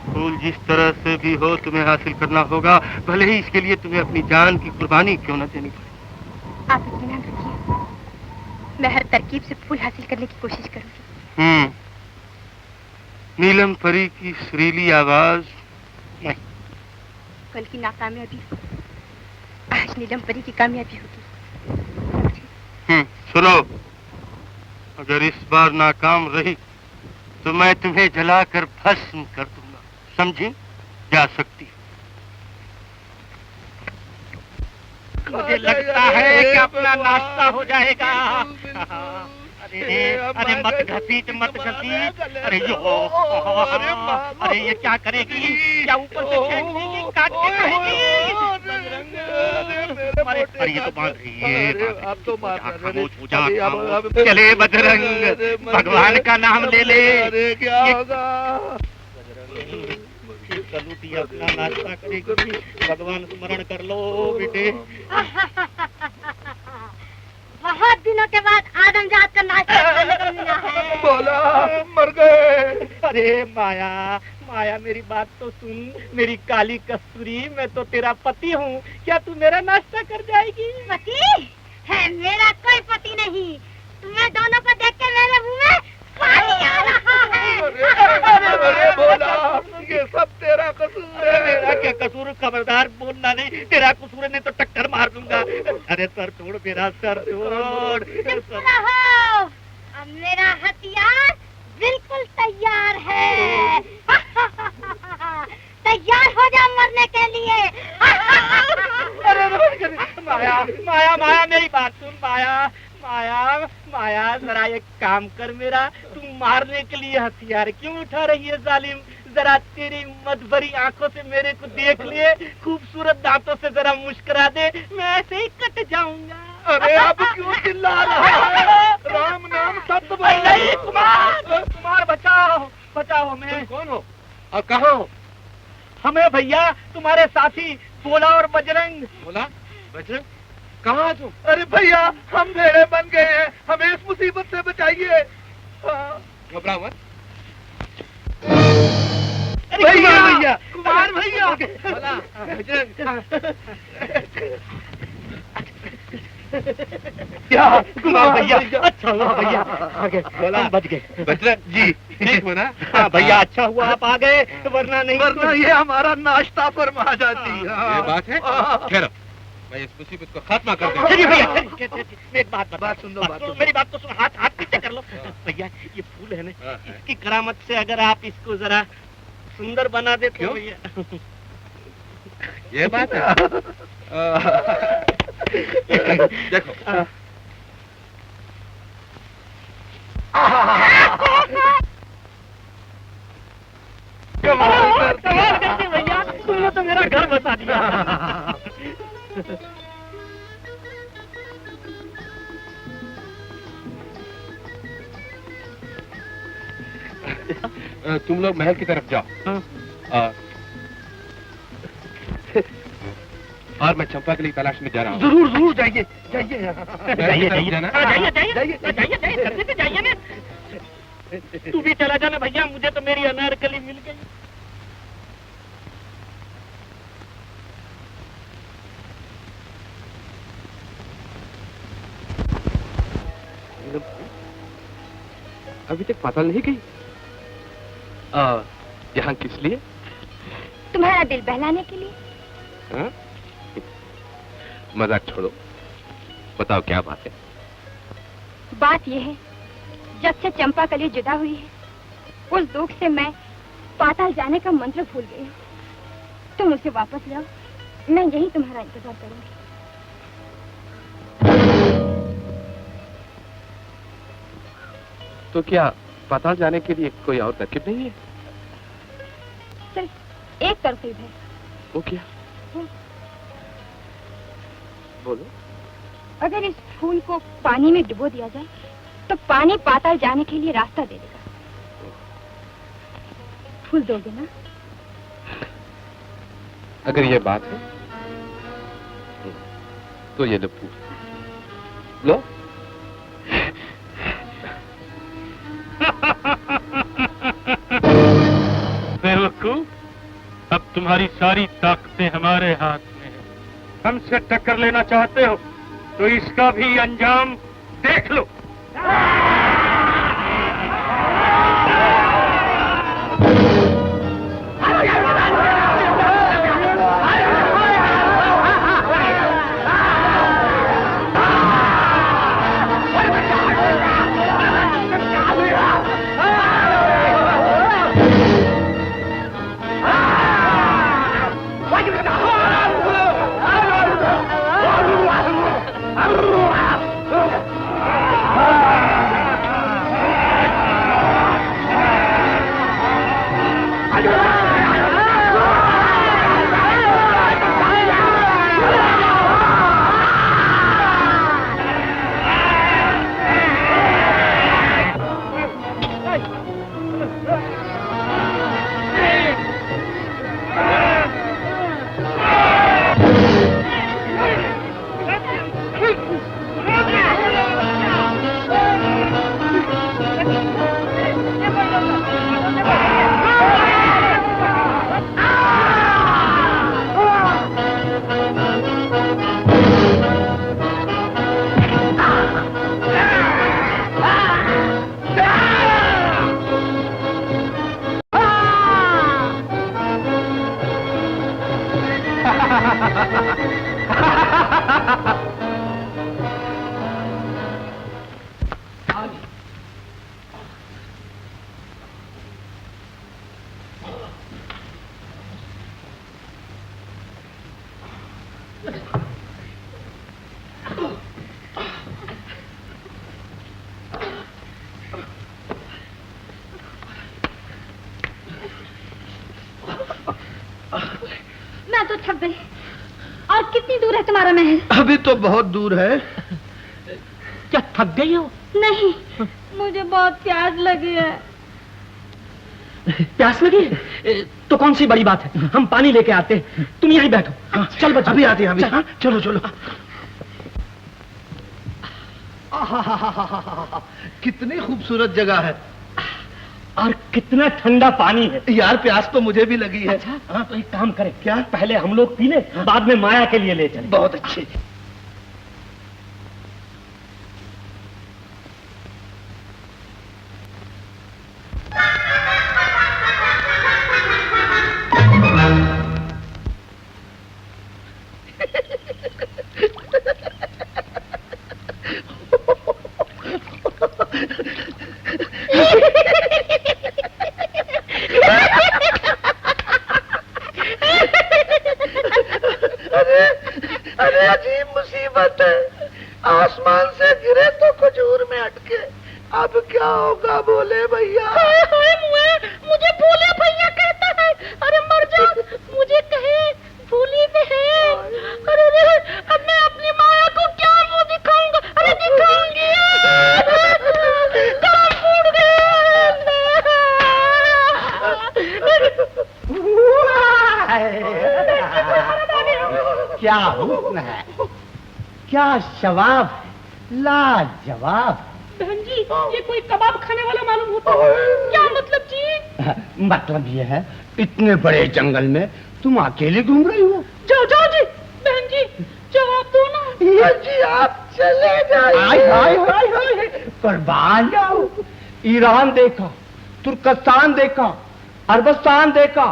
फूल जिस तरह से भी हो तुम्हें हासिल करना होगा, भले ही इसके लिए तुम्हें अपनी जान की कुर्बानी क्यों न देनी पड़े। आप इत्मीनान रखिए, मैं हर तरकीब से फूल हासिल करने की कोशिश करूंगी। नीलम परी की सुरीली आवाज नहीं, कल की नाकामयाबी आज नीलम परी की कामयाबी होगी। सुनो, अगर इस बार नाकाम रही तो मैं तुम्हें जलाकर भस्म कर दूंगा, समझी? जा सकती। मुझे लगता है कि अपना नाश्ता हो जाएगा। अरे मत घसीट, मत घसीट। अरे ये क्या करेगी? क्या ऊपर से फेंक देगी, काट के खाएगी? अरे ये तो बांध रही है। अब तो खामोश हो जा, खामोश। चले बजरंग, भगवान का नाम ले ले। अरे क्या होगा? कलूटी अपना नाश्ता करेगी, भगवान स्मरण कर लो बेटे। बहुत दिनों के बाद आदमजात का नाश्ता करने को मिला है। बोला मर गए। अरे माया, माया मेरी बात तो सुन, मेरी काली कस्तूरी, मैं तो तेरा पति हूँ, क्या तू मेरा नाश्ता कर जाएगी? पति है? मेरा कोई पति नहीं। तुम्हें दोनों को देख के मेरे मुंह में पानी आ रहा है। अरे बोला, ये सब तेरा कसूर है। मेरा क्या कसूर? खबरदार बोलना नहीं, तेरा कसूर नहीं तो टक्कर मार दूंगा। अरे सर तोड़, मेरा सर तोड़। चुप रहो, अब मेरा हथियार बिल्कुल तैयार है। तैयार हो जा मरने के लिए। अरे माया, माया, माया मेरी बात सुन। माया, माया, माया जरा एक काम कर मेरा, तू मारने के लिए हथियार क्यों उठा रही है जालिम? जरा तेरी मत भरी आंखों से मेरे को देख ले, खूबसूरत दांतों से जरा मुस्कुरा दे, मैं ऐसे ही कट जाऊंगा। अरे अब क्यों चिल्ला रहा है? राम नाम सत्य बोल। नहीं कुमार, कुमार बचाओ, बचाओ। मैं कौन हो और कहाँ हो? हमें भैया तुम्हारे साथी बोला और बजरंग। बोला बजरंग, कहाँ तुम? अरे भैया, हम भेड़े बन गए हैं, हमें इस मुसीबत से बचाइए। घबराओ मत। भैया, कुमार भैया, बोला बजरंग। क्या कुमार भैया? अच्छा हुआ भैया आ गए, हम बच गए। बजरंग जी ठीक हो ना? हाँ भैया, अच्छा हुआ आप आ गए, वरना नहीं। वरना ये हमारा नाश्ता फरमा जाती। ये बात है? ठहरो, मैं इस मुसीबत को खात्मा कर दूंगा। चलिए भैया, चलिए, एक बात बात सुन लो, बात सुन लो। मेरी बात तो सुन, हाथ हाथ पीछे कर लो। भैया ये फूल है ना, इसकी करामत से अगर आप इसको जरा सुंदर बना दे तो भैया। ये बात है। देखो, कमाल करते भैया, तुमने तो मेरा घर बसा दिया। तुम लोग महल की तरफ जाओ। और मैं चंपा के लिए तलाश में जा रहा हूँ। जरूर जरूर जाइए, जाइए जाइए जाइए जाना। जाइए जाइए जाइए जाइए, जल्दी से जाइए ना। तू भी चला जाना भैया, मुझे तो मेरी अनारकली मिल गई। अभी तक पता नहीं गई। यहाँ किस लिए? तुम्हारा दिल बहलाने के लिए। हाँ? मजाक छोड़ो, बताओ क्या बात है? बात यह है, जब से चंपा कली जुदा हुई है, उस दुख से मैं पाताल जाने का मंत्र भूल गई। तुम उसे वापस लाओ, मैं यही तुम्हारा इंतजार करूंगी। तो क्या पाताल जाने के लिए कोई और तरकीब नहीं है? सिर्फ एक तरकीब है। वो क्या? बोलो। अगर इस फूल को पानी में डुबो दिया जाए तो पानी पाताल जाने के लिए रास्ता दे देगा। फूल दोगे ना? अगर ये बात है तो ये लो फूल। लो। बेवकूफ, अब तुम्हारी सारी ताकतें हमारे हाथ में है। हमसे टक्कर लेना चाहते हो तो इसका भी अंजाम देख लो। मैं तो थक गई। और कितनी दूर है तुम्हारा महल? अभी तो बहुत दूर है। क्या थक गई हो? नहीं, मुझे बहुत प्यास लगी है। प्यास लगी? तो कौन सी बड़ी बात है, हम पानी लेके आते हैं, तुम यहीं बैठो। चल बच्चा, अभी आते हैं अभी। चल, चलो चलो। कितनी खूबसूरत जगह है और कितना ठंडा पानी है। यार, प्यास तो मुझे भी लगी है। अच्छा, तो एक काम करें, क्या पहले हम लोग पी ले, बाद में माया के लिए ले चलें। बहुत अच्छे। अरे अजीब मुसीबत है। आसमान से गिरे तो खजूर में अटके। अब क्या होगा बोले भैया? मुझे भोले भैया कहता है। अरे मर जा, मुझे कहे भूली में है। अरे अब मैं अपनी माया को क्या मुंह दिखाऊंगा? अरे दिखाऊंगी, कान फूट गए। क्या हुक्म है, क्या जवाब है, लाजवाब। बहन जी, ये कोई कबाब खाने वाला मालूम होता है। क्या मतलब जी? मतलब ये है, इतने बड़े जंगल में तुम अकेले घूम रही हो? जाओ जाओ जी, बहन जी जवाब दो ना। ये जी आप चले जाइए। कुर्बान जाओ। ईरान देखा, तुर्कस्तान देखा, अरबस्तान देखा,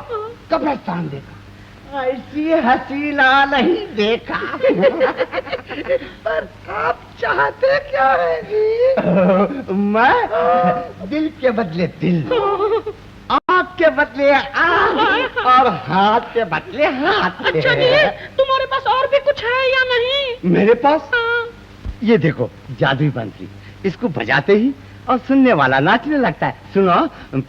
कब्रिस्तान देखा, ऐसी हसीना नहीं देखा। पर आप चाहते क्या है जी? मैं दिल के बदले दिल, आँख के बदले आँख और हाथ के बदले हाथ। अच्छा जी, तुम्हारे पास और भी कुछ है या नहीं? मेरे पास ये देखो जादुई बंसरी, इसको बजाते ही और सुनने वाला नाचने लगता है। सुनो।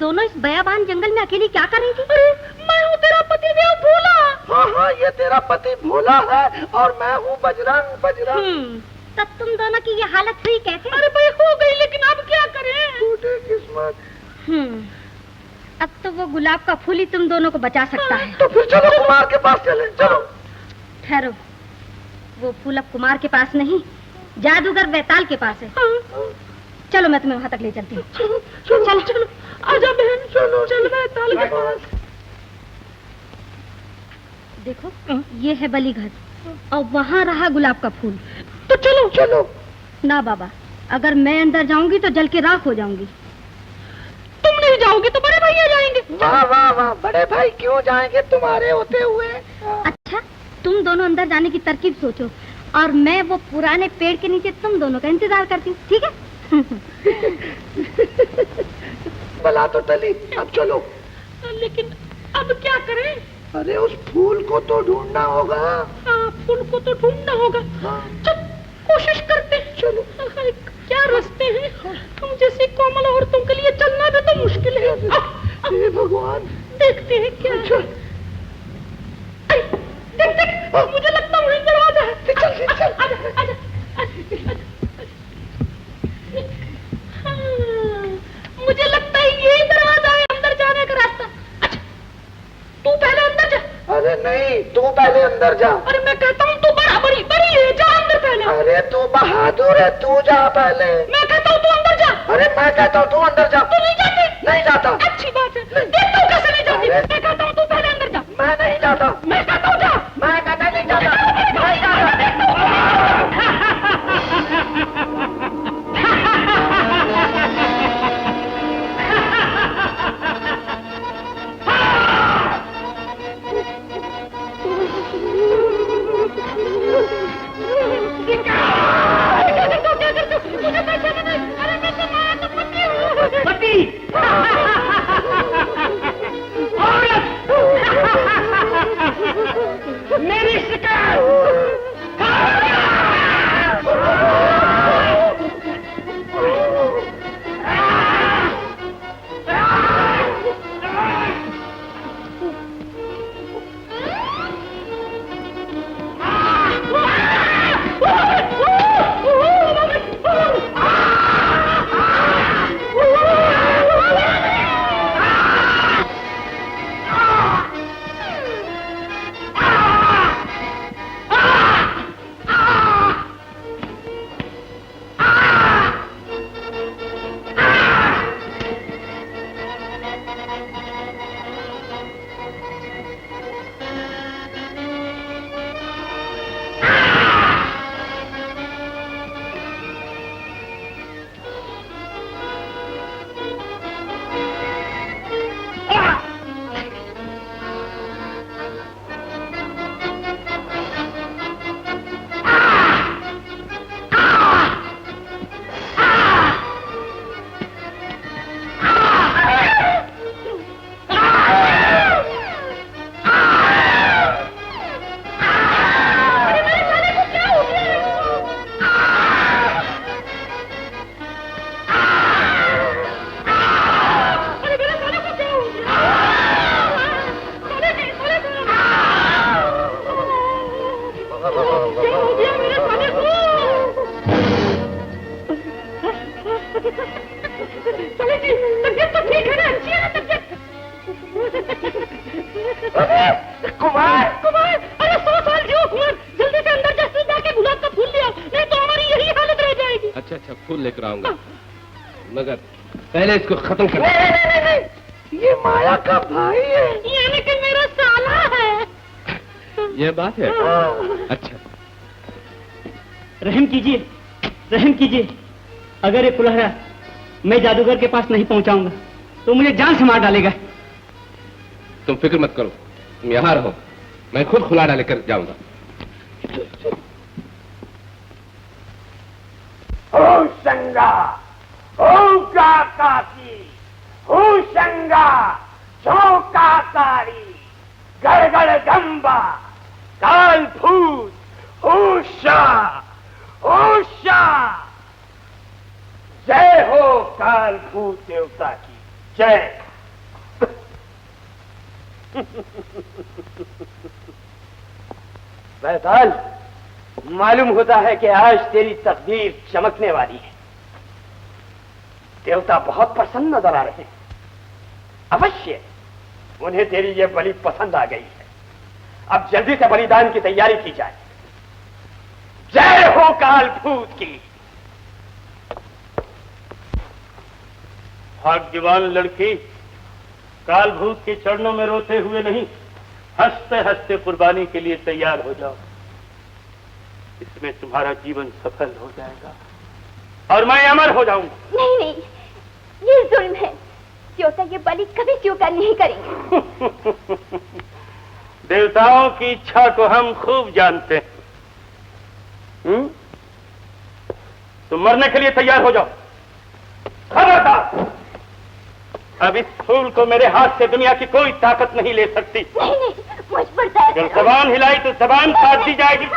दोनों इस बयाबान जंगल में अकेली क्या कर रही थी? मैं हूँ तेरा पति देव भोला। हाँ हाँ, ये तेरा पति भोला है और मैं हूँ बजरंग। बजरंग। तब तुम दोनों की ये हालत हुई कैसे? अरे भाई हो गई, लेकिन अब क्या करें? टूटे किस्मत। अब तो वो गुलाब का फूल ही तुम दोनों को बचा सकता है। तो फिर चलो कुमार के पास चले। चलो। ठहरो, वो फूल अब कुमार के पास नहीं, जादूगर बैताल के पास है। चलो मैं तुम्हें वहां तक ले चलती हूँ। चलो चलो, आजा बहन। चलो चलो बैताल के पास। देखो, ये है बलि घर और वहाँ रहा गुलाब का फूल। तो चलो चलो। ना बाबा, अगर मैं अंदर जाऊंगी तो जल के राख हो जाऊंगी। तुम नहीं जाओगे तो बड़े भैया जाएंगे। वाह वाह वाह, बड़े भाई क्यों जाएंगे तुम्हारे होते हुए? अच्छा, तुम दोनों अंदर जाने की तरकीब सोचो और मैं वो पुराने पेड़ के नीचे तुम दोनों का इंतजार करती हूँ, ठीक है? बला तो टली, अब चलो। लेकिन अब क्या करें? अरे उस फूल को तो ढूंढना होगा। हाँ, फूल को तो ढूंढना होगा। चल कोशिश करते हैं। चलो। क्या रास्ते हैं, हम जैसे कोमल औरतों के लिए चलना भी तो मुश्किल है। हे भगवान, देखते हैं क्या। देख देख, मुझे लगता है वही दरवाजा है। चल चल, आजा आजा। मुझे लगता है यही दरवाजा है अंदर जाने का रास्ता। अच्छा, तू पहले अंदर जा। अरे नहीं, तू पहले अंदर जा। अरे मैं कहता हूँ तू बराबरी बड़ी है, जा अंदर पहले। अरे तू बहादुर है, तू जा पहले। मैं कहता हूँ तू अंदर जा। अरे मैं कहता हूँ तू अंदर जा। तू नहीं जाती? नहीं जाता। अच्छी बात है, देखता हूँ कैसे नहीं जाती। मैं कहता हूँ तू पहले अंदर जा। मैं नहीं जाता। मैं कहता हूँ जा। मैं कहता नहीं जाता। नहीं जाता। पति फूल लेकर आऊंगा, मगर पहले इसको खत्म कर। ये माया का भाई है, यानी कि मेरा साला है। ये बात है। अच्छा, रहम कीजिए, रहम कीजिए। अगर ये कुल्हाड़ा मैं जादूगर के पास नहीं पहुंचाऊंगा तो मुझे जान से मार डालेगा। तुम फिक्र मत करो, तुम यहाँ रहो, मैं खुद कुल्हाड़ा लेकर जाऊंगा। हो संगा, हो काकी, हो संगा, चौकाकारी, गड़गड़ गंबा, काल भूत, होशा, होशा। जय हो काल भूत देवता की जय। बैताल, मालूम होता है कि आज तेरी तकदीर चमकने वाली है। देवता बहुत प्रसन्न नजर आ रहे हैं। अवश्य उन्हें तेरी ये बलि पसंद आ गई है। अब जल्दी से बलिदान की तैयारी की जाए। जय हो काल भूत की। भाग्यवान लड़की, काल भूत के चरणों में रोते हुए नहीं, हंसते हंसते कुर्बानी के लिए तैयार हो जाओ। इसमें तुम्हारा जीवन सफल हो जाएगा और मैं अमर हो जाऊंगा। नहीं नहीं, ये जुल्म है। देवता ये बलि कभी स्वीकार नहीं करेंगे। देवताओं की इच्छा को हम खूब जानते हैं। तुम मरने के लिए तैयार हो जाओ। खबरदार, अब इस फूल को मेरे हाथ से दुनिया की कोई ताकत नहीं ले सकती। नहीं नहीं, मुझ पर दया अगर जबान हिलाई तो जबान काट दी जाएगी।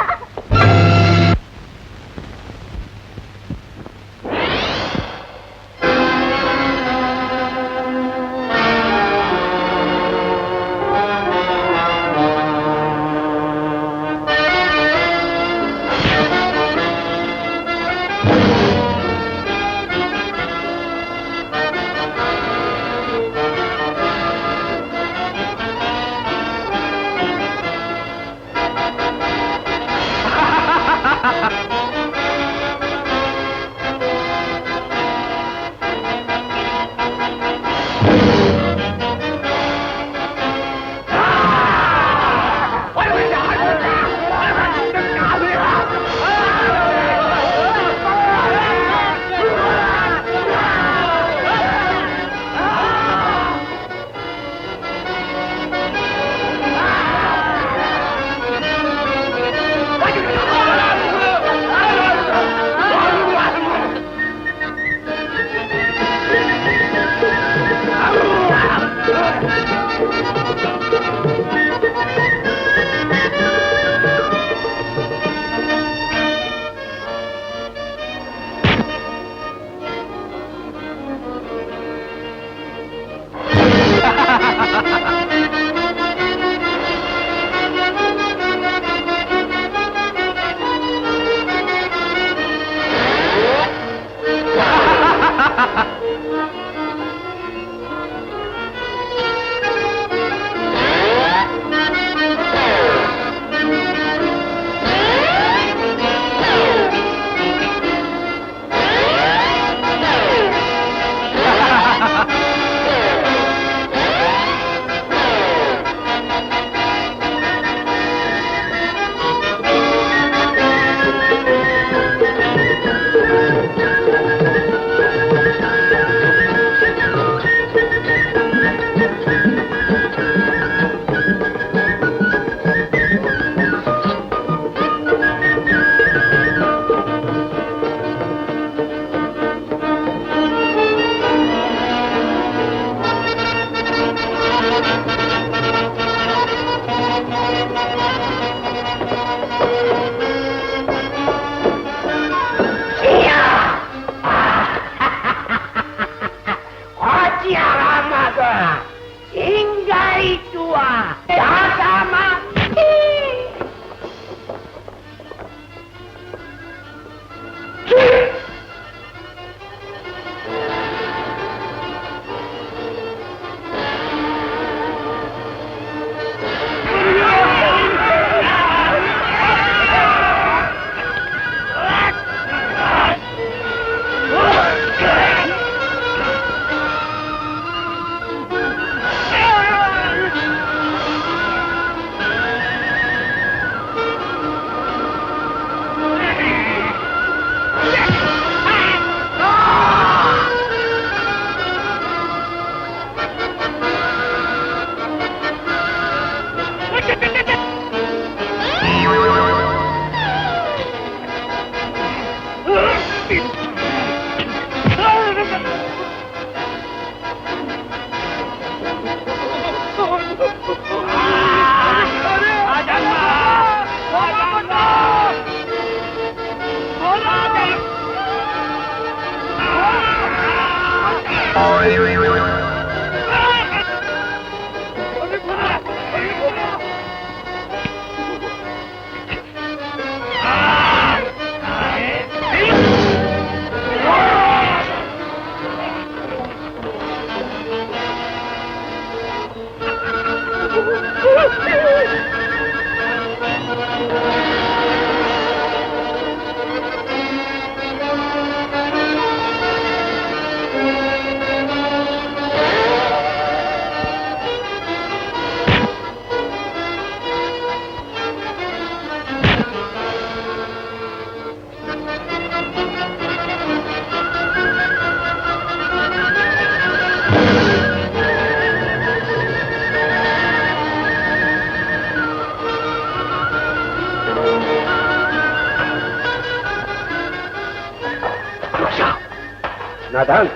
नादान,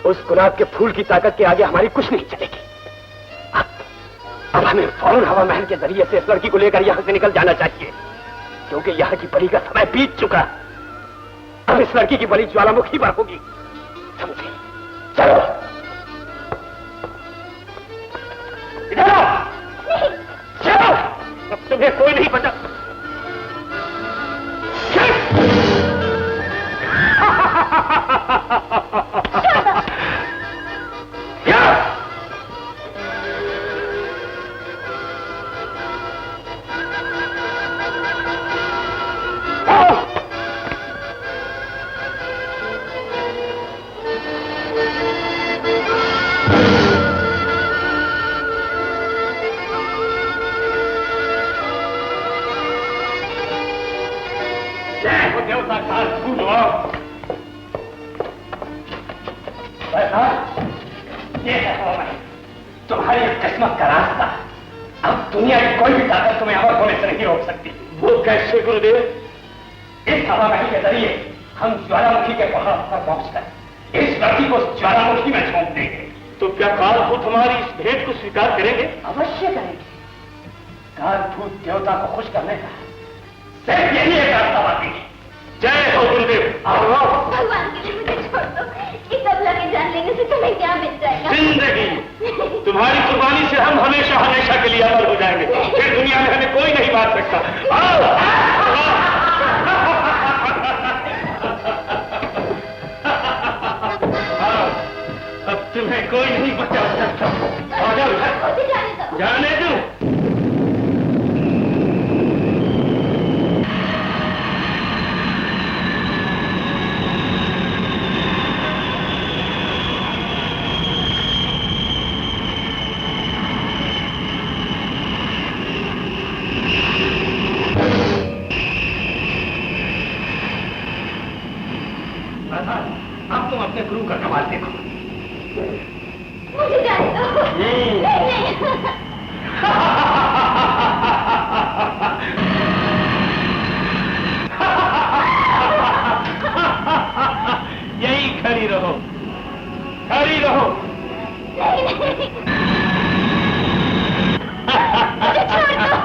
उस गुलाब के फूल की ताकत के आगे हमारी कुछ नहीं चलेगी। अब हमें फौरन हवा महल के जरिए से इस लड़की को लेकर यहां से निकल जाना चाहिए, क्योंकि यहां की बलि का समय बीत चुका। अब इस लड़की की बलि ज्वालामुखी पर होगी, समझे? चलो इधर आओ। चलो, अब तुम्हें कोई नहीं बचा। तुम्हारी किस्मत का रास्ता, अब दुनिया की कोई भी ताकत तुम्हें अमर होने से नहीं रोक सकती। वो कैसे गुरुदेव? इस हवा महल के जरिए हम ज्वालामुखी के पहाड़ पर पहुंचकर इस लड़की को ज्वालामुखी में झोंक देंगे। तो क्या कालभूत हमारी इस भेंट को स्वीकार करेंगे? अवश्य करेंगे। कालभूत देवता को खुश करने का सिर्फ यही एक रास्ता बाकी है। जय हो गुरुदेव। भगवान के लिए मुझे छोड़ दो। इस अबला के जान लेने से तुम्हें क्या मिल जाएगा? जिंदगी। तुम्हारी कुर्बानी से हम हमेशा हमेशा के लिए अमर हो जाएंगे। फिर दुनिया में हमें कोई नहीं मार सकता। आओ। अब तुम्हें कोई नहीं बचा सकता। आ जाओ। जाने दो। अब तुम अपने गुरु का कमाल देखो। मुझे जाने दो। नहीं। यही खड़ी रहो, खड़ी रहो। नहीं। मुझे छोड़ दो।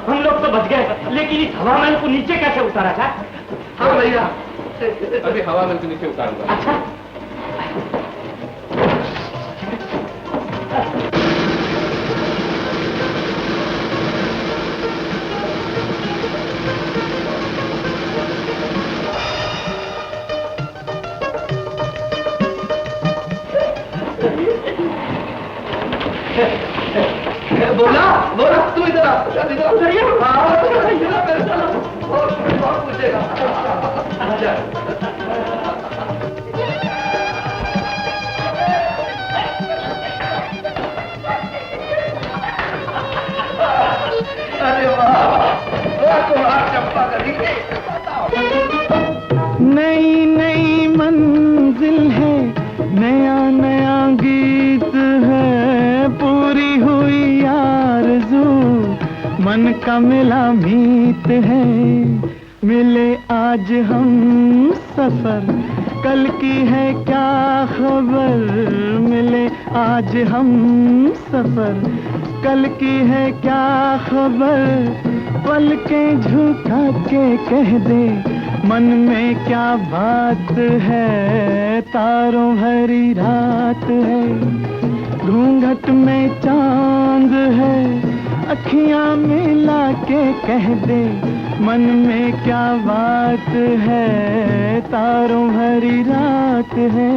हम लोग तो बच गए, लेकिन इस हवा महल को नीचे कैसे उतारा था? हाँ भैया, अभी हवा महल के नीचे उतारूंगा। अच्छा, बोला बोला तू इधर आ, इधर आ, मेरे साथ और पूछेगा। अरे वाह कुमार चंपा करी नई नई मंजिल है, नया नया गीत है, पूरी हुई आरज़ू मन का मिला मीत है। मिले आज हम सफर, कल की है क्या खबर। मिले आज हम सफर, कल की है क्या खबर। पलकें झुका के कह दे मन में क्या बात है। तारों भरी रात है, घूंघट में चांद है। अखियां मिला के कह दे मन में क्या बात है। तारों भरी रात है।